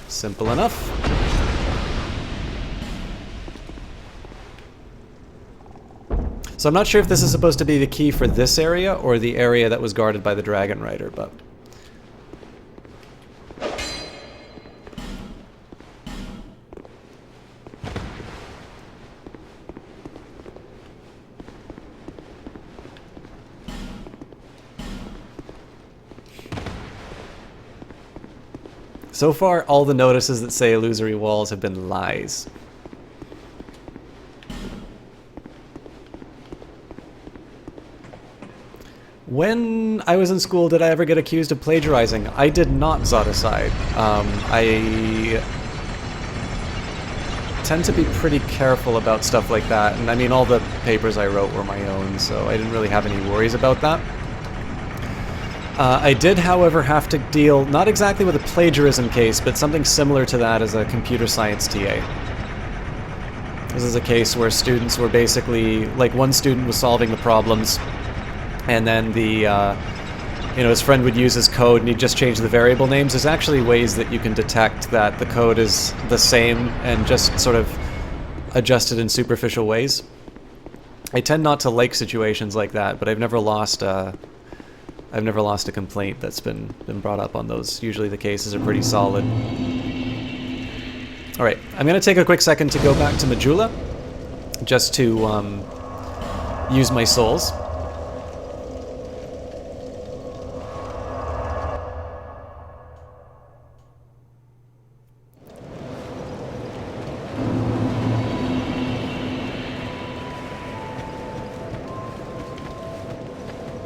Simple enough. So I'm not sure if this is supposed to be the key for this area or the area that was guarded by the Dragon Rider, but... So far, all the notices that say illusory walls have been lies. When I was in school, did I ever get accused of plagiarizing? I did not, Zodicide. I tend to be pretty careful about stuff like that, and I mean, all the papers I wrote were my own, so I didn't really have any worries about that. I did, however, have to deal, not exactly with a plagiarism case, but something similar to that as a computer science TA. This is a case where students were basically, like, one student was solving the problems, and then his friend would use his code and he'd just change the variable names. There's actually ways that you can detect that the code is the same and just sort of adjusted in superficial ways. I tend not to like situations like that, but I've never lost a complaint that's been brought up on those. Usually the cases are pretty solid. Alright, I'm going to take a quick second to go back to Majula, just to use my souls.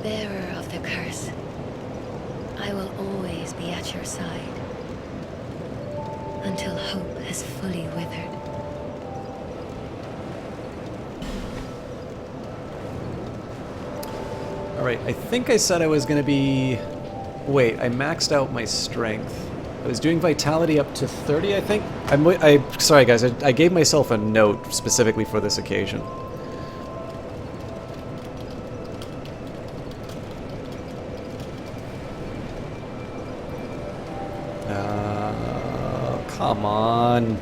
Bearer of the curse, at your side until hope has fully withered. Alright, I think I said I was going to be... Wait, I maxed out my strength. I was doing vitality up to 30, I think? Sorry guys, I gave myself a note specifically for this occasion. Come on.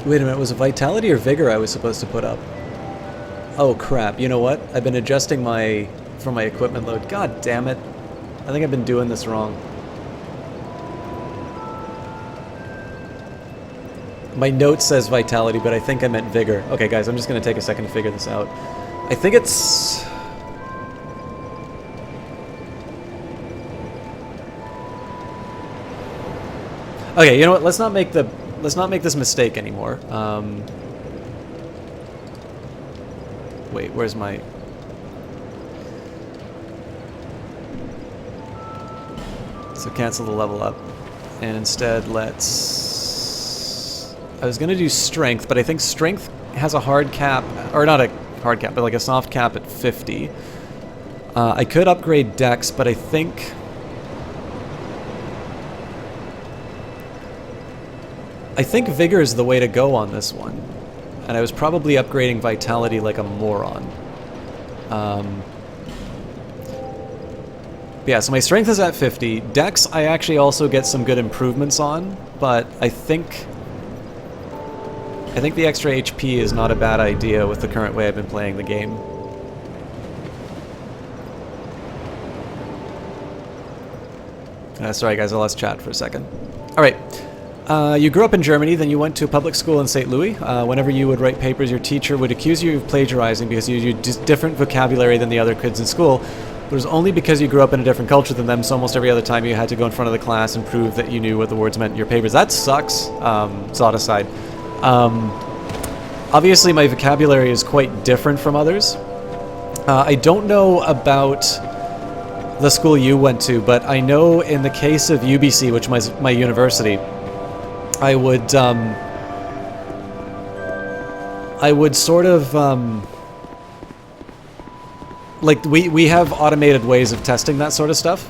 Wait a minute, was it vitality or vigor I was supposed to put up? Oh crap, you know what? I've been adjusting for my equipment load. God damn it. I think I've been doing this wrong. My note says vitality, but I think I meant vigor. Okay guys, I'm just gonna take a second to figure this out. I think it's... Okay, you know what? Let's not make this mistake anymore. Wait, where's my... So cancel the level up. And instead, let's... I was gonna do strength, but I think strength has a hard cap, or not a hard cap, but like a soft cap at 50. I could upgrade dex, but I think... vigor is the way to go on this one. And I was probably upgrading vitality like a moron. Yeah, so my strength is at 50. Dex, I actually also get some good improvements on, but I think the extra HP is not a bad idea with the current way I've been playing the game. Sorry guys, I lost chat for a second. Alright. You grew up in Germany, then you went to a public school in St. Louis. Whenever you would write papers, your teacher would accuse you of plagiarizing because you used different vocabulary than the other kids in school. But it was only because you grew up in a different culture than them, so almost every other time you had to go in front of the class and prove that you knew what the words meant in your papers. That sucks, Zod aside. Obviously, my vocabulary is quite different from others. I don't know about the school you went to, but I know in the case of UBC, which is my university, I would sort of, like, we have automated ways of testing that sort of stuff.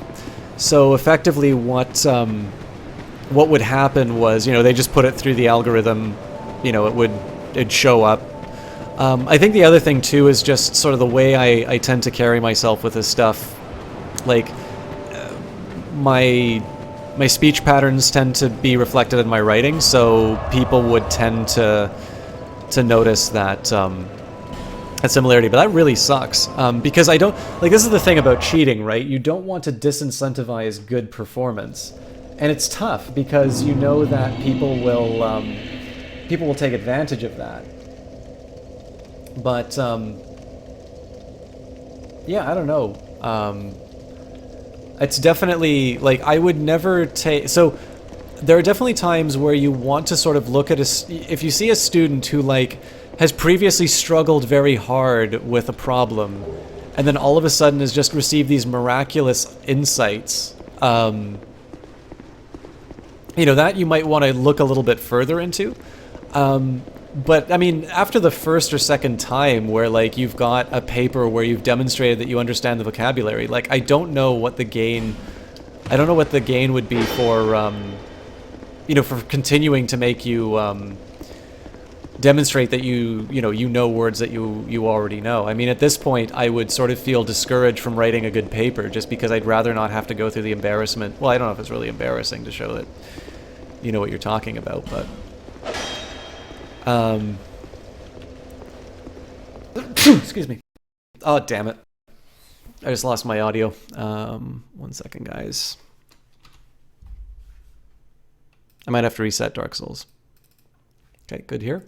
So effectively what would happen was, you know, they just put it through the algorithm, you know, it'd show up. I think the other thing too is just sort of the way I tend to carry myself with this stuff. Like, my speech patterns tend to be reflected in my writing, so people would tend to notice that that similarity. But that really sucks, because I don't like. This is the thing about cheating, right? You don't want to disincentivize good performance, and it's tough because you know that people will take advantage of that. But yeah, I don't know. It's definitely, like, I would never take... So, there are definitely times where you want to sort of look at if you see a student who, like, has previously struggled very hard with a problem, and then all of a sudden has just received these miraculous insights, you know, that you might want to look a little bit further into. But, I mean, after the first or second time where, like, you've got a paper where you've demonstrated that you understand the vocabulary, like, I don't know what the gain would be for, you know, for continuing to make you, demonstrate that you know words that you already know. I mean, at this point, I would sort of feel discouraged from writing a good paper just because I'd rather not have to go through the embarrassment. Well, I don't know if it's really embarrassing to show that you know what you're talking about, but... excuse me. Oh, damn it. I just lost my audio. 1 second, guys. I might have to reset Dark Souls. Okay, good here.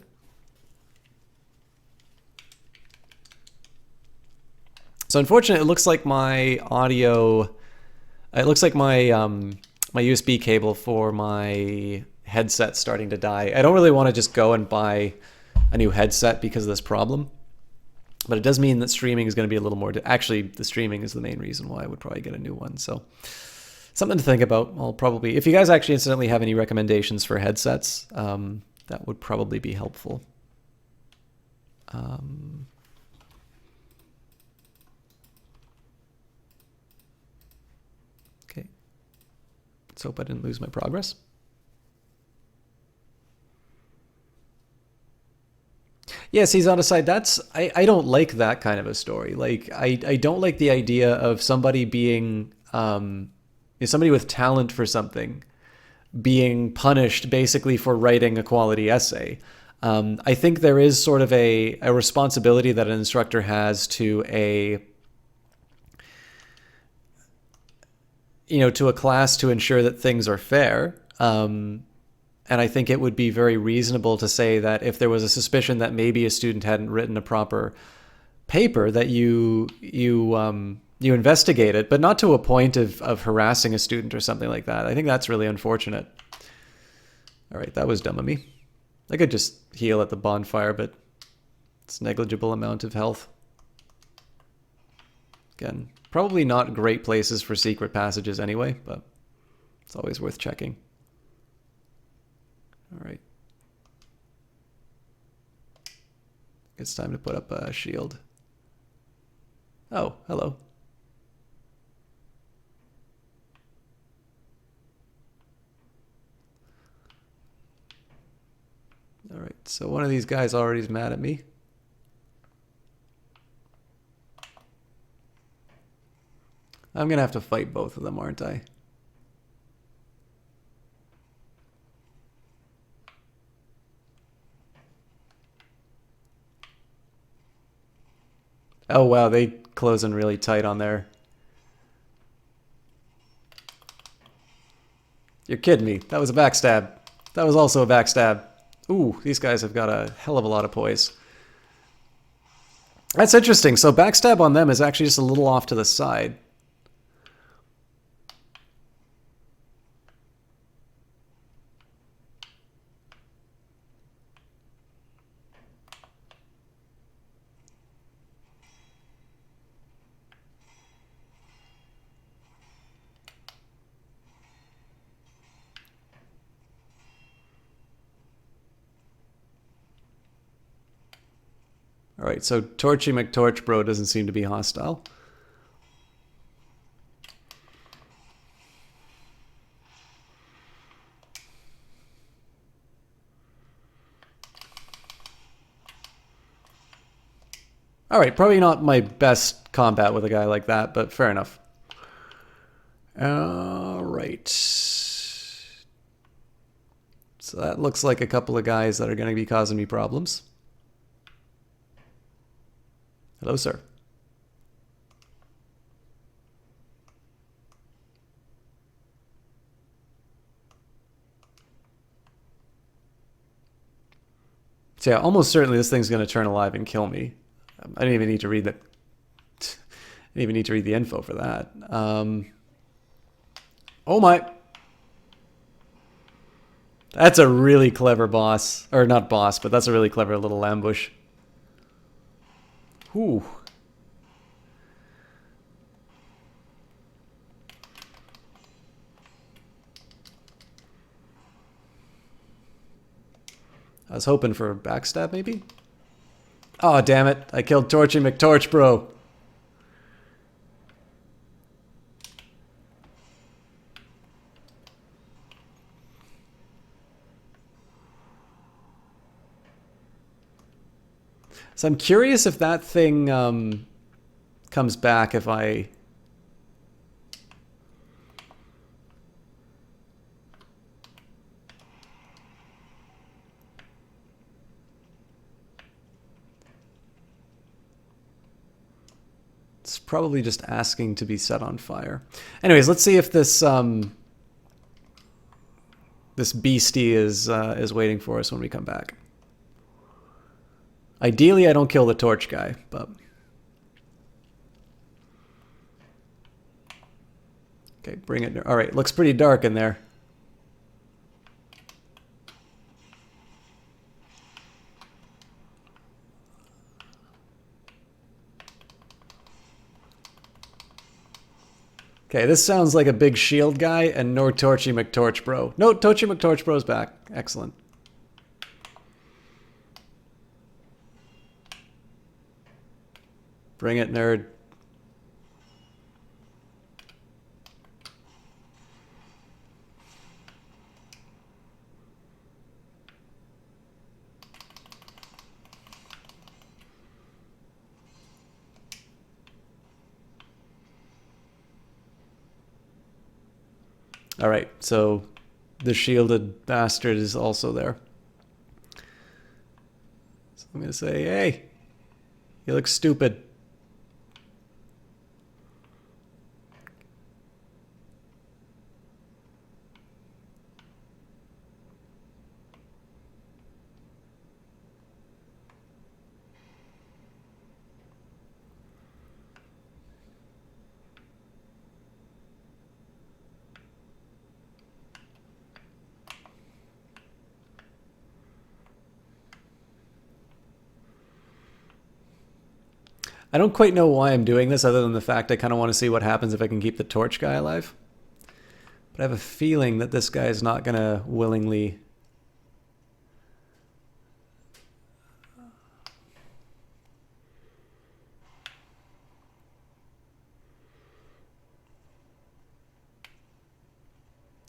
So unfortunately, it looks like my audio It looks like my my USB cable for my headset's starting to die. I don't really want to just go and buy a new headset because of this problem, but it does mean that streaming is going to be a little more. Actually, the streaming is the main reason why I would probably get a new one. So something to think about. I'll probably, if you guys actually incidentally have any recommendations for headsets, that would probably be helpful. Okay. Let's hope I didn't lose my progress. Yes, he's on a side. That's I don't like that kind of a story. Like I don't like the idea of somebody being somebody with talent for something being punished basically for writing a quality essay. I think there is sort of a responsibility that an instructor has to a to a class to ensure that things are fair. And I think it would be very reasonable to say that if there was a suspicion that maybe a student hadn't written a proper paper, that you investigate it, but not to a point of harassing a student or something like that. I think that's really unfortunate. All right, that was dumb of me. I could just heal at the bonfire, but it's negligible amount of health. Again, probably not great places for secret passages anyway, but it's always worth checking. All right. It's time to put up a shield. Oh, hello. All right, so one of these guys already is mad at me. I'm gonna have to fight both of them, aren't I? Oh wow, they closing really tight on there. You're kidding me. That was a backstab. That was also a backstab. Ooh, these guys have got a hell of a lot of poise. That's interesting. So backstab on them is actually just a little off to the side. All right, so Torchy McTorchbro doesn't seem to be hostile. All right, probably not my best combat with a guy like that, but fair enough. All right. So that looks like a couple of guys that are going to be causing me problems. Hello, sir. So yeah, almost certainly this thing's going to turn alive and kill me. I didn't even need to read that. I didn't even need to read the info for that. Oh my. That's a really clever boss. Or not boss, but that's a really clever little ambush. Whew. I was hoping for a backstab, maybe? Oh, damn it. I killed Torchy McTorchbro. So I'm curious if that thing comes back if I... It's probably just asking to be set on fire. Anyways, let's see if this this beastie is waiting for us when we come back. Ideally, I don't kill the torch guy, but... Okay, bring it. All right, looks pretty dark in there. Okay, this sounds like a big shield guy and no Torchy McTorch Bro. No, Torchy McTorch Bro's back. Excellent. Bring it, nerd. All right, so the shielded bastard is also there. So I'm going to say, hey, you look stupid. I don't quite know why I'm doing this other than the fact I kind of want to see what happens if I can keep the torch guy alive. But I have a feeling that this guy is not going to willingly...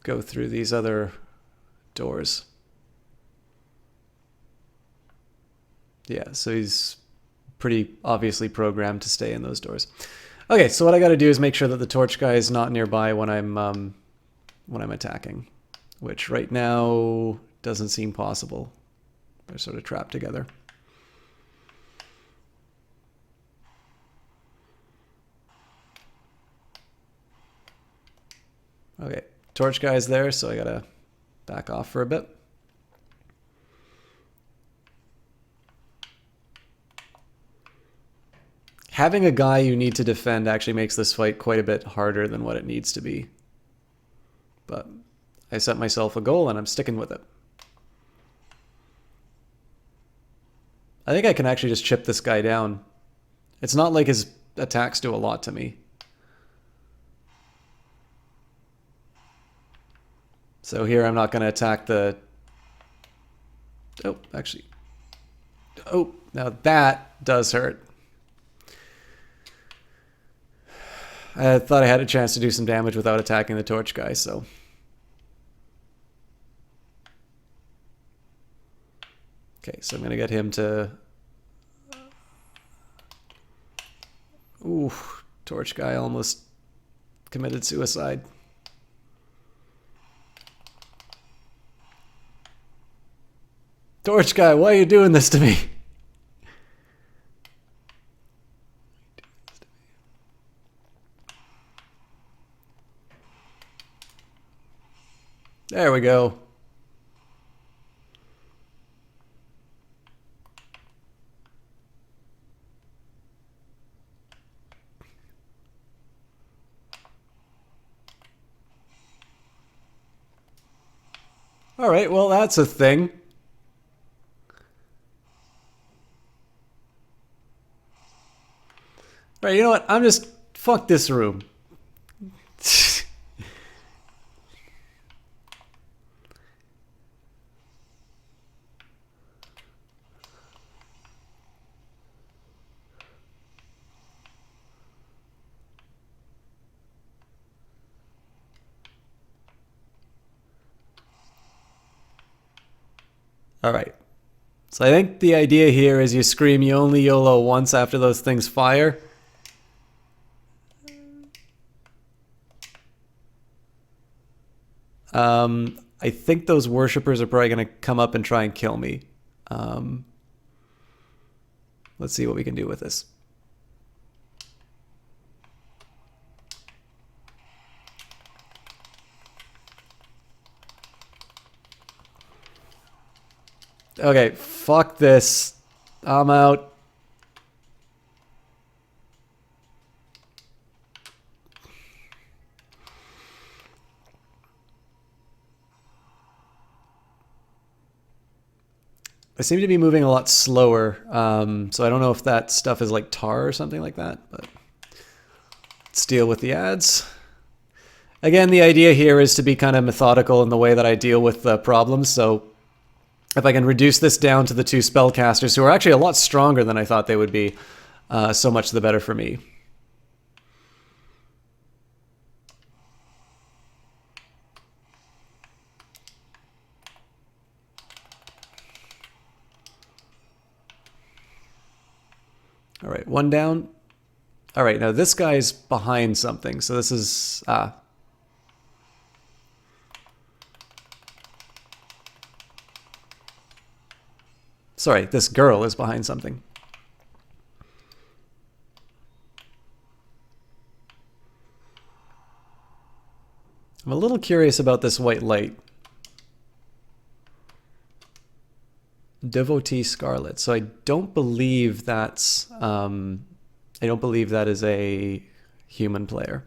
go through these other doors. Yeah, so he's pretty obviously programmed to stay in those doors. Okay, so what I got to do is make sure that the torch guy is not nearby when I'm attacking, which right now doesn't seem possible. They're sort of trapped together. Okay, torch guy's there, so I gotta back off for a bit. Having a guy you need to defend actually makes this fight quite a bit harder than what it needs to be. But I set myself a goal and I'm sticking with it. I think I can actually just chip this guy down. It's not like his attacks do a lot to me. So here I'm not going to attack the... Oh, actually. Oh, now that does hurt. I thought I had a chance to do some damage without attacking the torch guy, so... Okay, so I'm going to get him to... Ooh, torch guy almost committed suicide. Torch guy, why are you doing this to me? There we go. All right, well, that's a thing. All right, you know what? I'm just... Fuck this room. All right. So I think the idea here is you scream you only YOLO once after those things fire. I think those worshippers are probably going to come up and try and kill me. Let's see what we can do with this. Okay, fuck this. I'm out. I seem to be moving a lot slower, so I don't know if that stuff is like tar or something like that, but let's deal with the ads. Again, the idea here is to be kind of methodical in the way that I deal with the problems, so if I can reduce this down to the two spellcasters, who are actually a lot stronger than I thought they would be, so much the better for me. All right, one down. All right, now this guy's behind something, so this is... Sorry, this girl is behind something. I'm a little curious about this white light. Devotee Scarlet. So I don't believe that's... I don't believe that is a human player.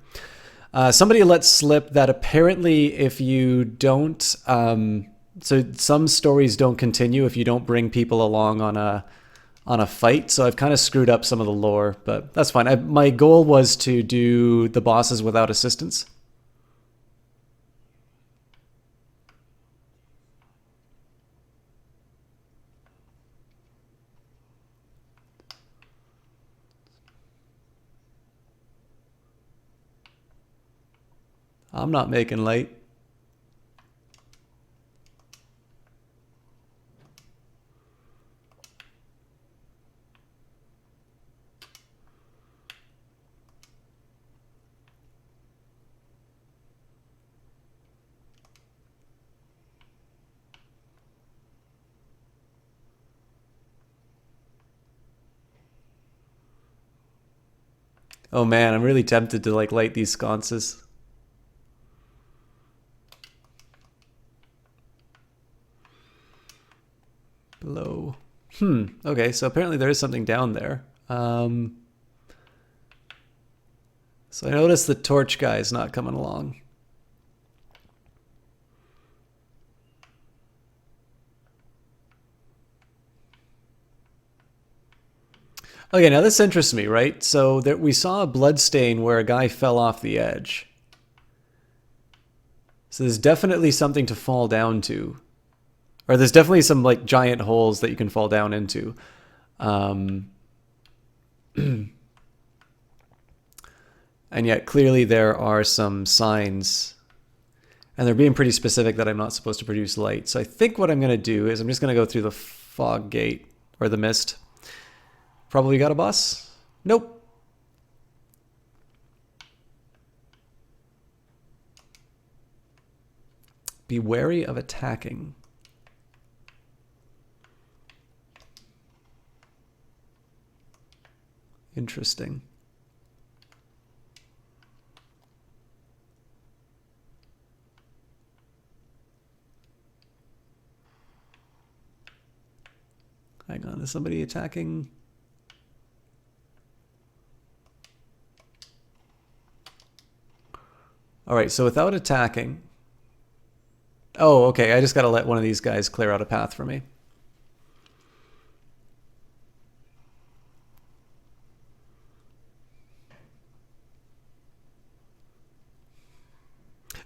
Somebody let slip that apparently if you don't... so some stories don't continue if you don't bring people along on a fight. So I've kind of screwed up some of the lore, but that's fine. My goal was to do the bosses without assistance. I'm not making light. Oh man, I'm really tempted to like light these sconces. Below. Okay, so apparently there is something down there. So I noticed the torch guy is not coming along. Okay, now this interests me, right? So there, we saw a blood stain where a guy fell off the edge. So there's definitely something to fall down to. Or there's definitely some like giant holes that you can fall down into. And yet clearly there are some signs. And they're being pretty specific that I'm not supposed to produce light. So I think what I'm going to do is I'm just going to go through the fog gate or the mist. Probably got a boss? Nope. Be wary of attacking. Interesting. Hang on, is somebody attacking? All right, so without attacking... Oh, okay, I just got to let one of these guys clear out a path for me.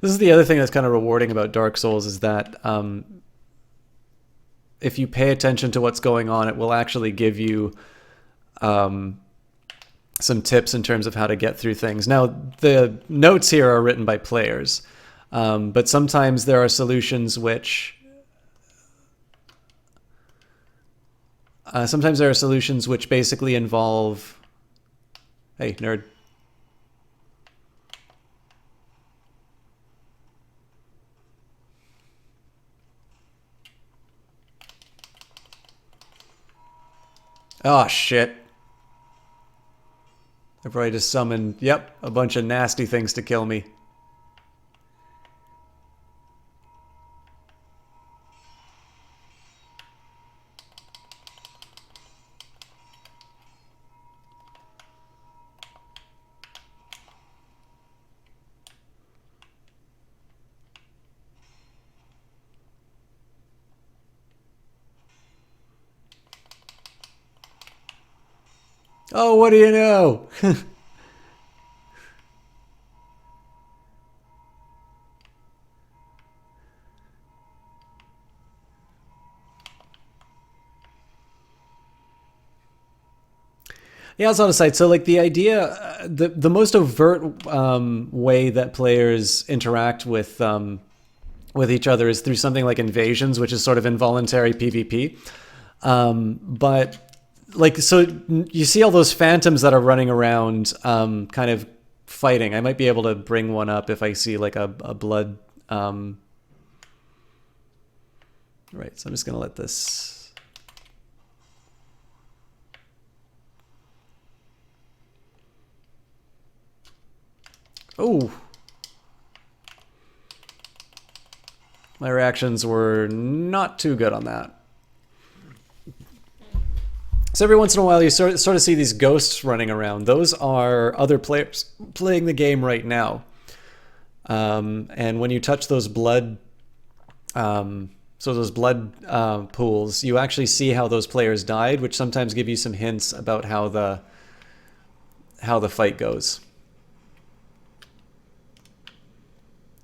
This is the other thing that's kind of rewarding about Dark Souls is that if you pay attention to what's going on, it will actually give you some tips in terms of how to get through things. Now, the notes here are written by players, but sometimes there are solutions which... sometimes there are solutions which basically involve... Hey, nerd. Oh, shit. I probably just summoned, yep, a bunch of nasty things to kill me. Oh, what do you know? Yeah, it's on a site. So, like the idea, the most overt way that players interact with each other is through something like invasions, which is sort of involuntary PvP. But like, so you see all those phantoms that are running around, kind of fighting. I might be able to bring one up if I see like a blood. Right. So I'm just gonna let this. Oh, my reactions were not too good on that. So every once in a while you sort of see these ghosts running around. Those are other players playing the game right now. And when you touch those blood, pools, you actually see how those players died, which sometimes give you some hints about how the fight goes.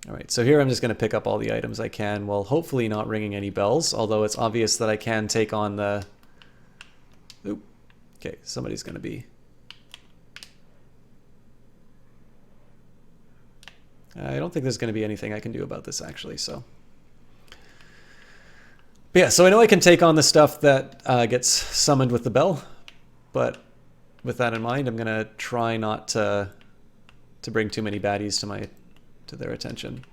All right, so here I'm just going to pick up all the items I can while hopefully not ringing any bells, although it's obvious that I can take on the... Oop. Okay, somebody's going to be... I don't think there's going to be anything I can do about this, actually, so... But yeah, so I know I can take on the stuff that gets summoned with the bell, but with that in mind, I'm going to try not to bring too many baddies to their attention.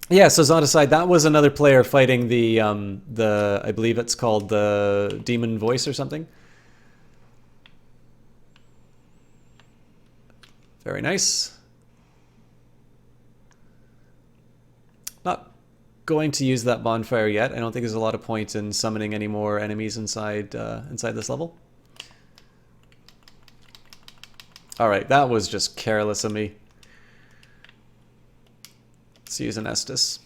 Yeah, so Zonticide, that was another player fighting the I believe it's called the Demon Voice or something. Very nice. Not going to use that bonfire yet. I don't think there's a lot of point in summoning any more enemies inside this level. All right, that was just careless of me. Let's use an Estus.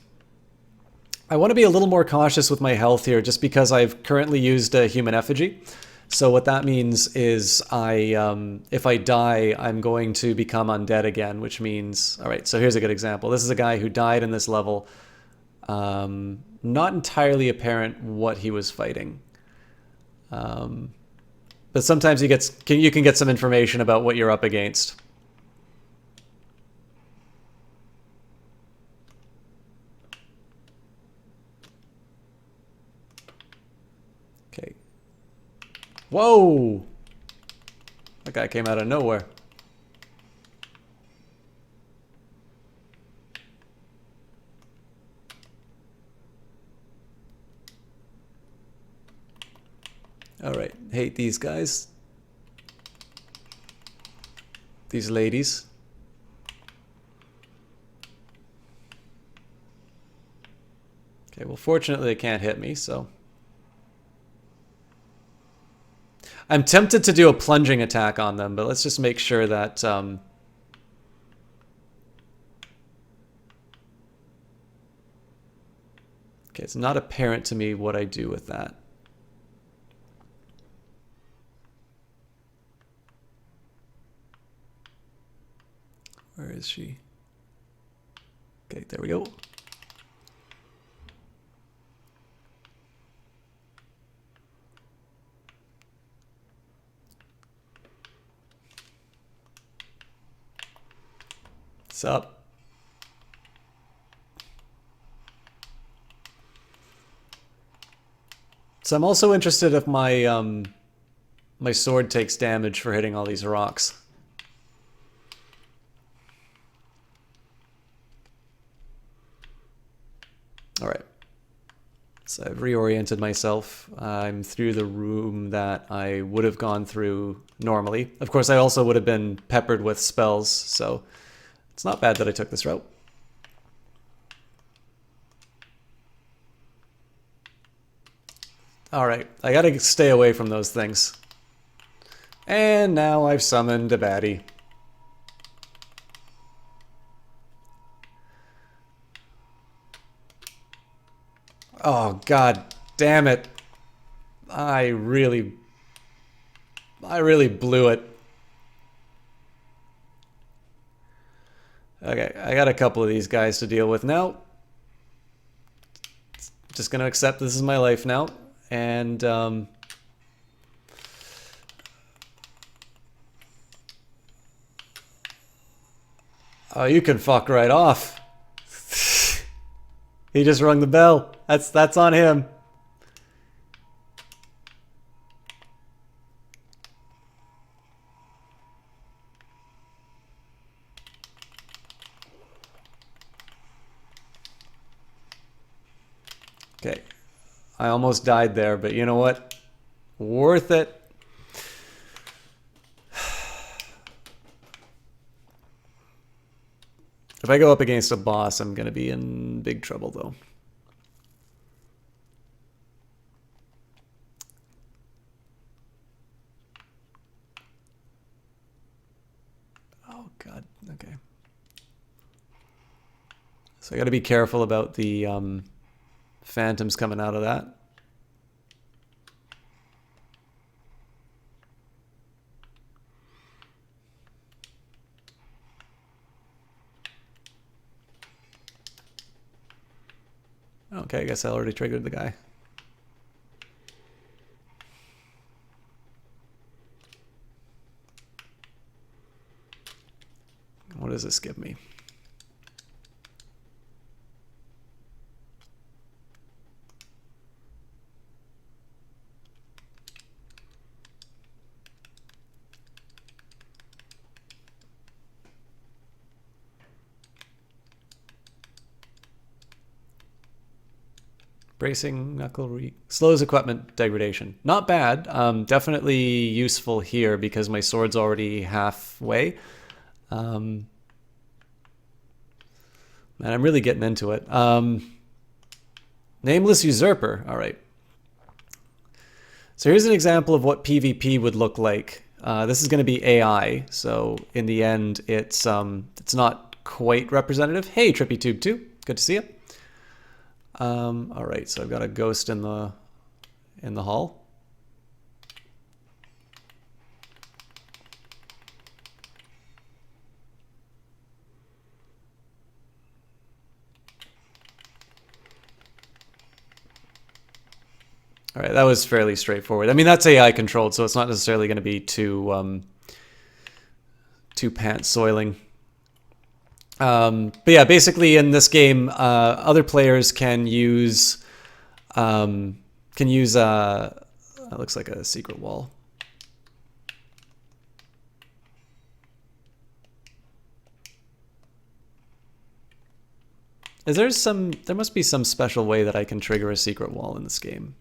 I want to be a little more cautious with my health here just because I've currently used a human effigy. So what that means is if I die, I'm going to become undead again, which means... All right, so here's a good example. This is a guy who died in this level. Not entirely apparent what he was fighting. But sometimes you can get some information about what you're up against. Okay. Whoa! That guy came out of nowhere. All right, hate these guys. These ladies. Okay, well, fortunately they can't hit me, so... I'm tempted to do a plunging attack on them, but let's just make sure that... Okay, it's not apparent to me what I do with that. Where is she? Okay, there we go. What's up? So I'm also interested if my my sword takes damage for hitting all these rocks. All right. So I've reoriented myself. I'm through the room that I would have gone through normally. Of course, I also would have been peppered with spells, so it's not bad that I took this route. All right, I gotta stay away from those things. And now I've summoned a baddie. Oh, god damn it. I really blew it. Okay, I got a couple of these guys to deal with now. Just gonna accept this is my life now. And, oh, you can fuck right off. He just rung the bell. That's on him. Okay. I almost died there, but you know what? Worth it. If I go up against a boss, I'm going to be in big trouble, though. Oh, God. Okay. So I got to be careful about the phantoms coming out of that. Okay, I guess I already triggered the guy. What does this give me? Bracing, knuckle, slows equipment degradation. Not bad. Definitely useful here because my sword's already halfway. Man, I'm really getting into it. Nameless Usurper. All right. So here's an example of what PvP would look like. This is going to be AI, so in the end, it's not quite representative. Hey, TrippyTube2, good to see you. All right, so I've got a ghost in the hall. All right, that was fairly straightforward. I mean, that's AI controlled, so it's not necessarily going to be too pants soiling. But yeah, basically in this game, other players can use it looks like a secret wall. There must be some special way that I can trigger a secret wall in this game.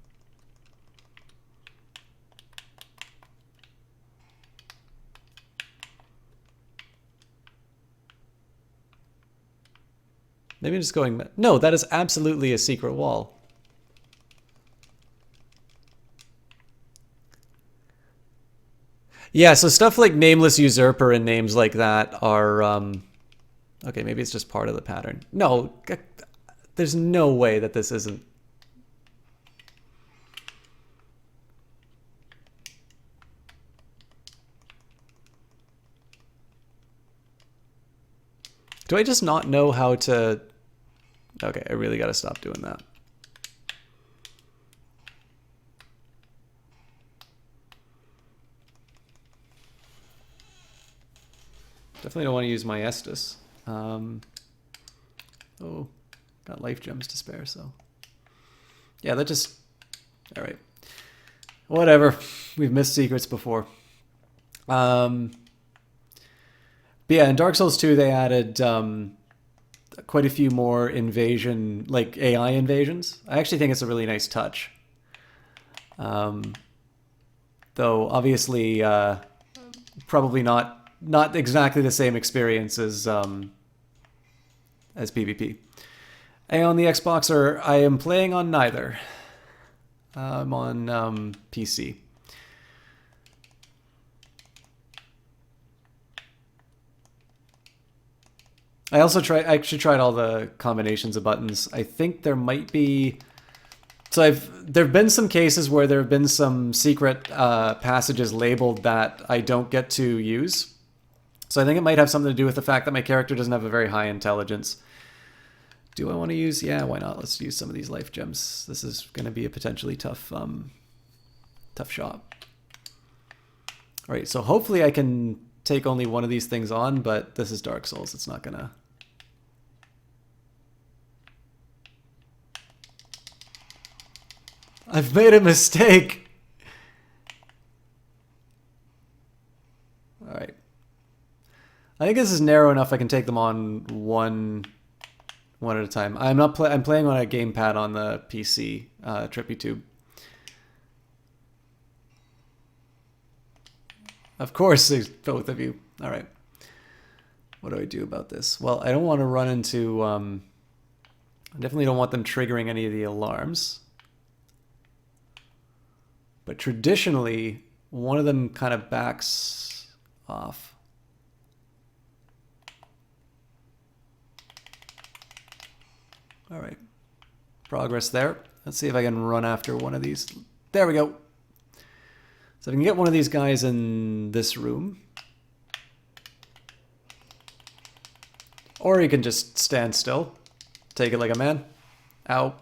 Maybe I'm just going... No, that is absolutely a secret wall. Yeah, so stuff like Nameless Usurper and names like that are... Okay, maybe it's just part of the pattern. No, there's no way that this isn't... Do I just not know how to... Okay, I really gotta stop doing that. Definitely don't want to use my Estus. Oh, got life gems to spare, so... Yeah, that just... Alright. Whatever. We've missed secrets before. But yeah, in Dark Souls 2 they added quite a few more invasion, like AI invasions. I actually think it's a really nice touch. Though obviously probably not exactly the same experience as PvP. And on the Xbox, I am playing on neither. I'm on PC. I actually tried all the combinations of buttons. I think there might be So there have been some cases where there have been some secret passages labeled that I don't get to use. So I think it might have something to do with the fact that my character doesn't have a very high intelligence. Do I want to use? Yeah, why not? Let's use some of these life gems. This is going to be a potentially tough shot. All right, so hopefully I can take only one of these things on, but this is Dark Souls. It's not gonna. I've made a mistake. All right. I think this is narrow enough. I can take them on one at a time. I'm playing on a gamepad on the PC, TrippyTube. Of course, there's both of you. All right. What do I do about this? Well, I don't want to run into. I definitely don't want them triggering any of the alarms. But traditionally, one of them kind of backs off. All right. Progress there. Let's see if I can run after one of these. There we go. So if I can get one of these guys in this room. Or you can just stand still. Take it like a man. Ow.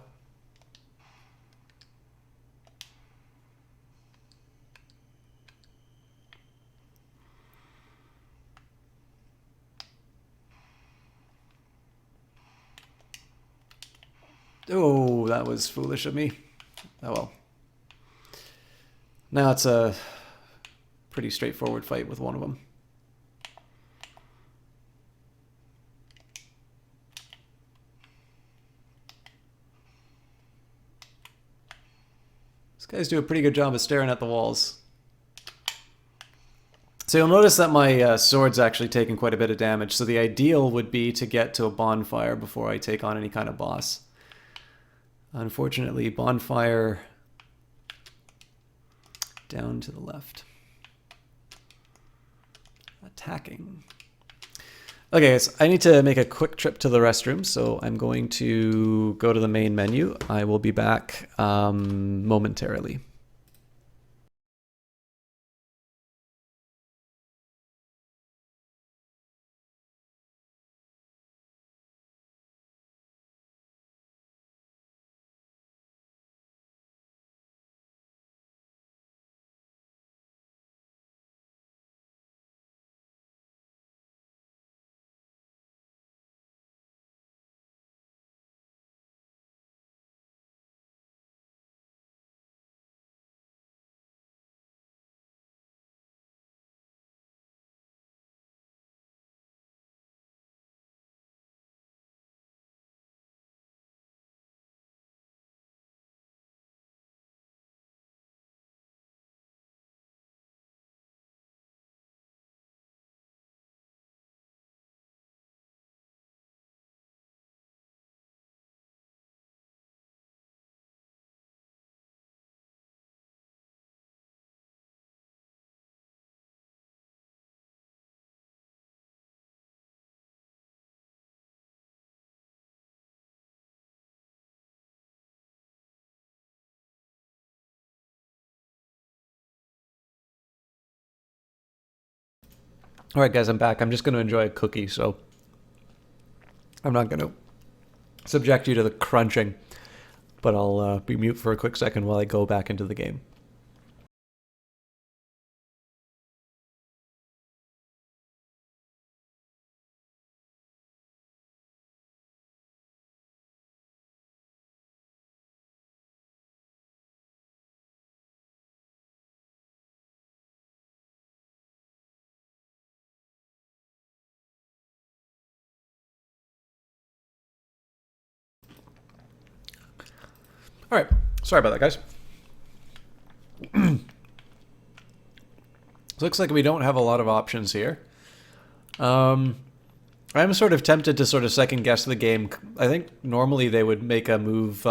Oh, that was foolish of me. Oh well. Now it's a pretty straightforward fight with one of them. These guys do a pretty good job of staring at the walls. So you'll notice that my sword's actually taking quite a bit of damage. So the ideal would be to get to a bonfire before I take on any kind of boss. Unfortunately, bonfire down to the left. Attacking. Okay, guys, I need to make a quick trip to the restroom, so I'm going to go to the main menu. I will be back momentarily. All right, guys, I'm back. I'm just going to enjoy a cookie, so I'm not going to subject you to the crunching, but I'll be mute for a quick second while I go back into the game. All right, sorry about that, guys. Looks like we don't have a lot of options here. I'm sort of tempted to sort of second guess the game. I think normally they would make a move.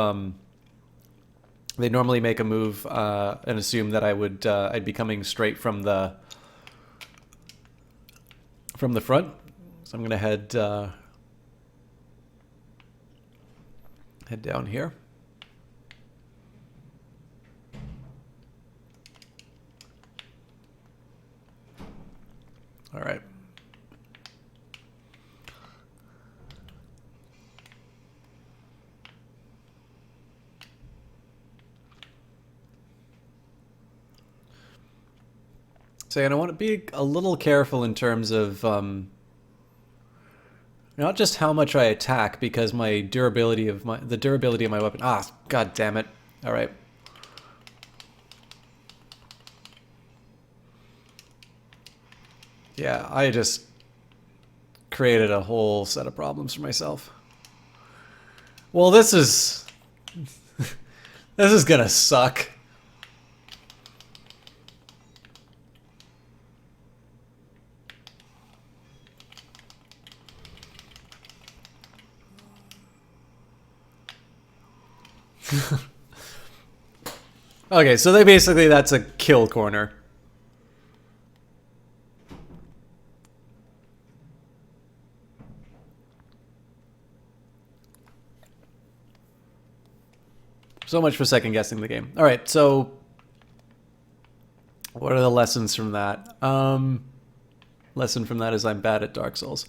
They normally make a move and assume that I'd be coming straight from the front. So I'm gonna head down here. All right. So I want to be a little careful in terms of not just how much I attack, because my durability of the durability of my weapon. Ah, god damn it! All right. Yeah, I just created a whole set of problems for myself. Well, this is this is gonna suck. Okay, so that's a kill corner. So much for second guessing the game. All right, so what are the lessons from that? Lesson from that is I'm bad at Dark Souls.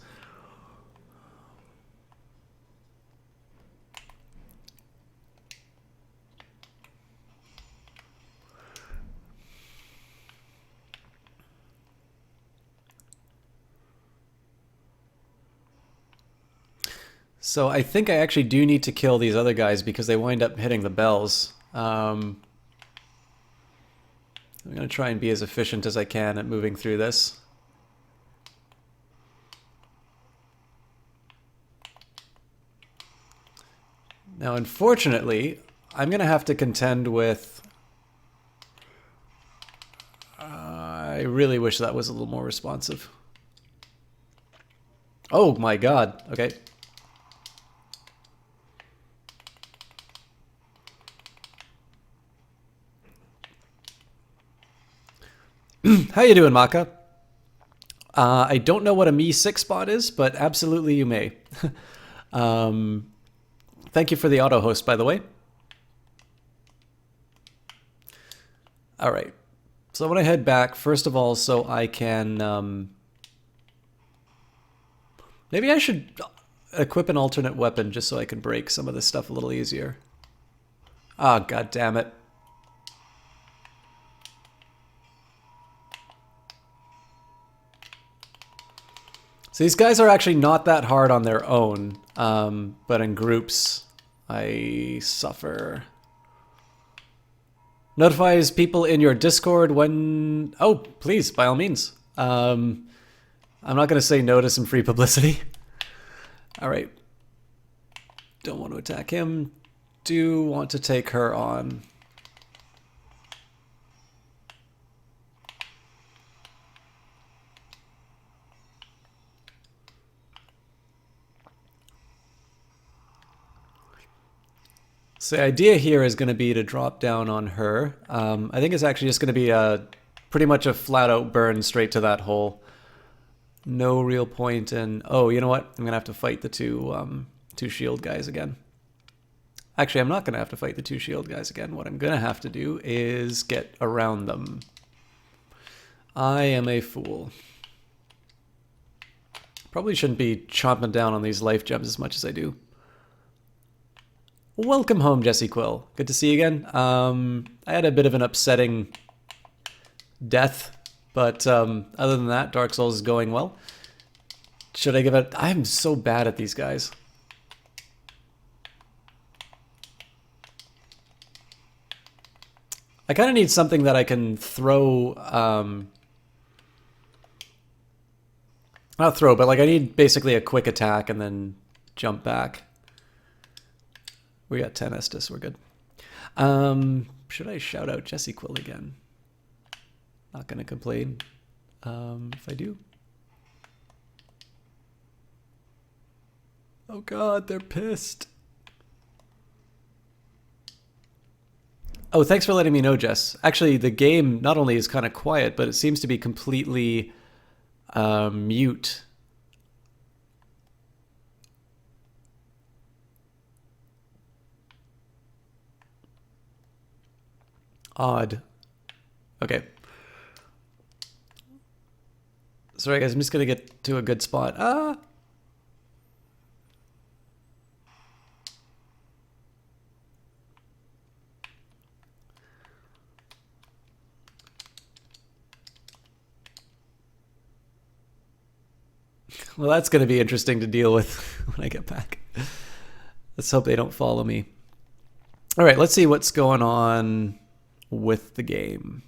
So I think I actually do need to kill these other guys because they wind up hitting the bells. I'm going to try and be as efficient as I can at moving through this. Now, unfortunately, I'm going to have to contend with... I really wish that was a little more responsive. Oh my god. Okay. How you doing, Maka? I don't know what a Mi 6 spot is, but absolutely you may. Thank you for the auto host, by the way. All right. So I want to head back, first of all, so I can... maybe I should equip an alternate weapon just so I can break some of this stuff a little easier. Ah, god damn it. So these guys are actually not that hard on their own, but in groups, I suffer. Notifies people in your Discord when... Oh, please, by all means. I'm not going to say no to some free publicity. All right. Don't want to attack him. Do want to take her on. So the idea here is going to be to drop down on her. I think it's actually just going to be pretty much a flat-out burn straight to that hole. No real point in... Oh, you know what? I'm going to have to fight the two shield guys again. Actually, I'm not going to have to fight the two shield guys again. What I'm going to have to do is get around them. I am a fool. Probably shouldn't be chomping down on these life gems as much as I do. Welcome home, Jesse Quill. Good to see you again. I had a bit of an upsetting death, but other than that, Dark Souls is going well. Should I give it... I'm so bad at these guys. I kind of need something that I can throw... not throw, but like I need basically a quick attack and then jump back. We got 10 Estus, we're good. Should I shout out Jesse Quill again? Not gonna complain if I do. Oh god, they're pissed. Oh, thanks for letting me know, Jess. Actually, the game not only is kind of quiet, but it seems to be completely mute. Odd. Okay. Sorry guys, I'm just gonna get to a good spot. Well, that's gonna be interesting to deal with when I get back. Let's hope they don't follow me. All right, let's see what's going on with the game.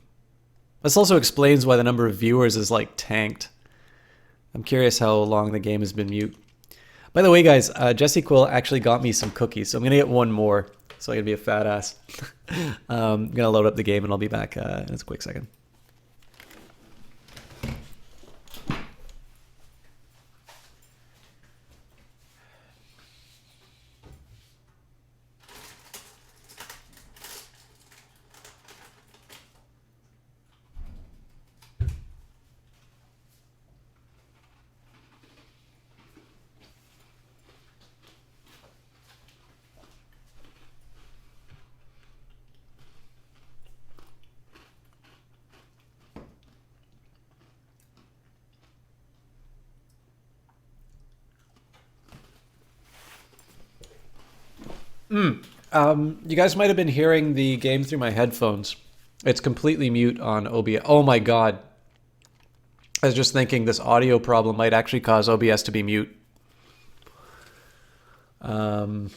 This also explains why the number of viewers is like tanked. I'm curious how long the game has been mute. By the way, guys, Jesse Quill actually got me some cookies, so I'm gonna get one more, so I can be a fat ass. I'm gonna load up the game and I'll be back in a quick second. You guys might have been hearing the game through my headphones. It's completely mute on OBS. Oh my god. I was just thinking this audio problem might actually cause OBS to be mute. Won't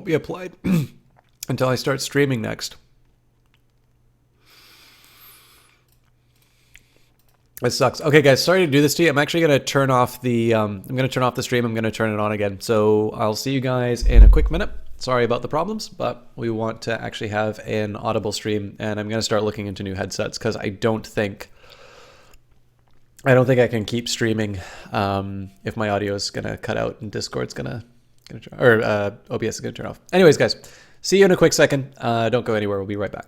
be applied until I start streaming next. It sucks. Okay, guys, sorry to do this to you. I'm actually gonna turn off the stream. I'm gonna turn it on again. So I'll see you guys in a quick minute. Sorry about the problems, but we want to actually have an audible stream, and I'm gonna start looking into new headsets because I don't think I can keep streaming if my audio is gonna cut out and Discord's gonna turn, or OBS is gonna turn off. Anyways, guys, see you in a quick second. Don't go anywhere. We'll be right back.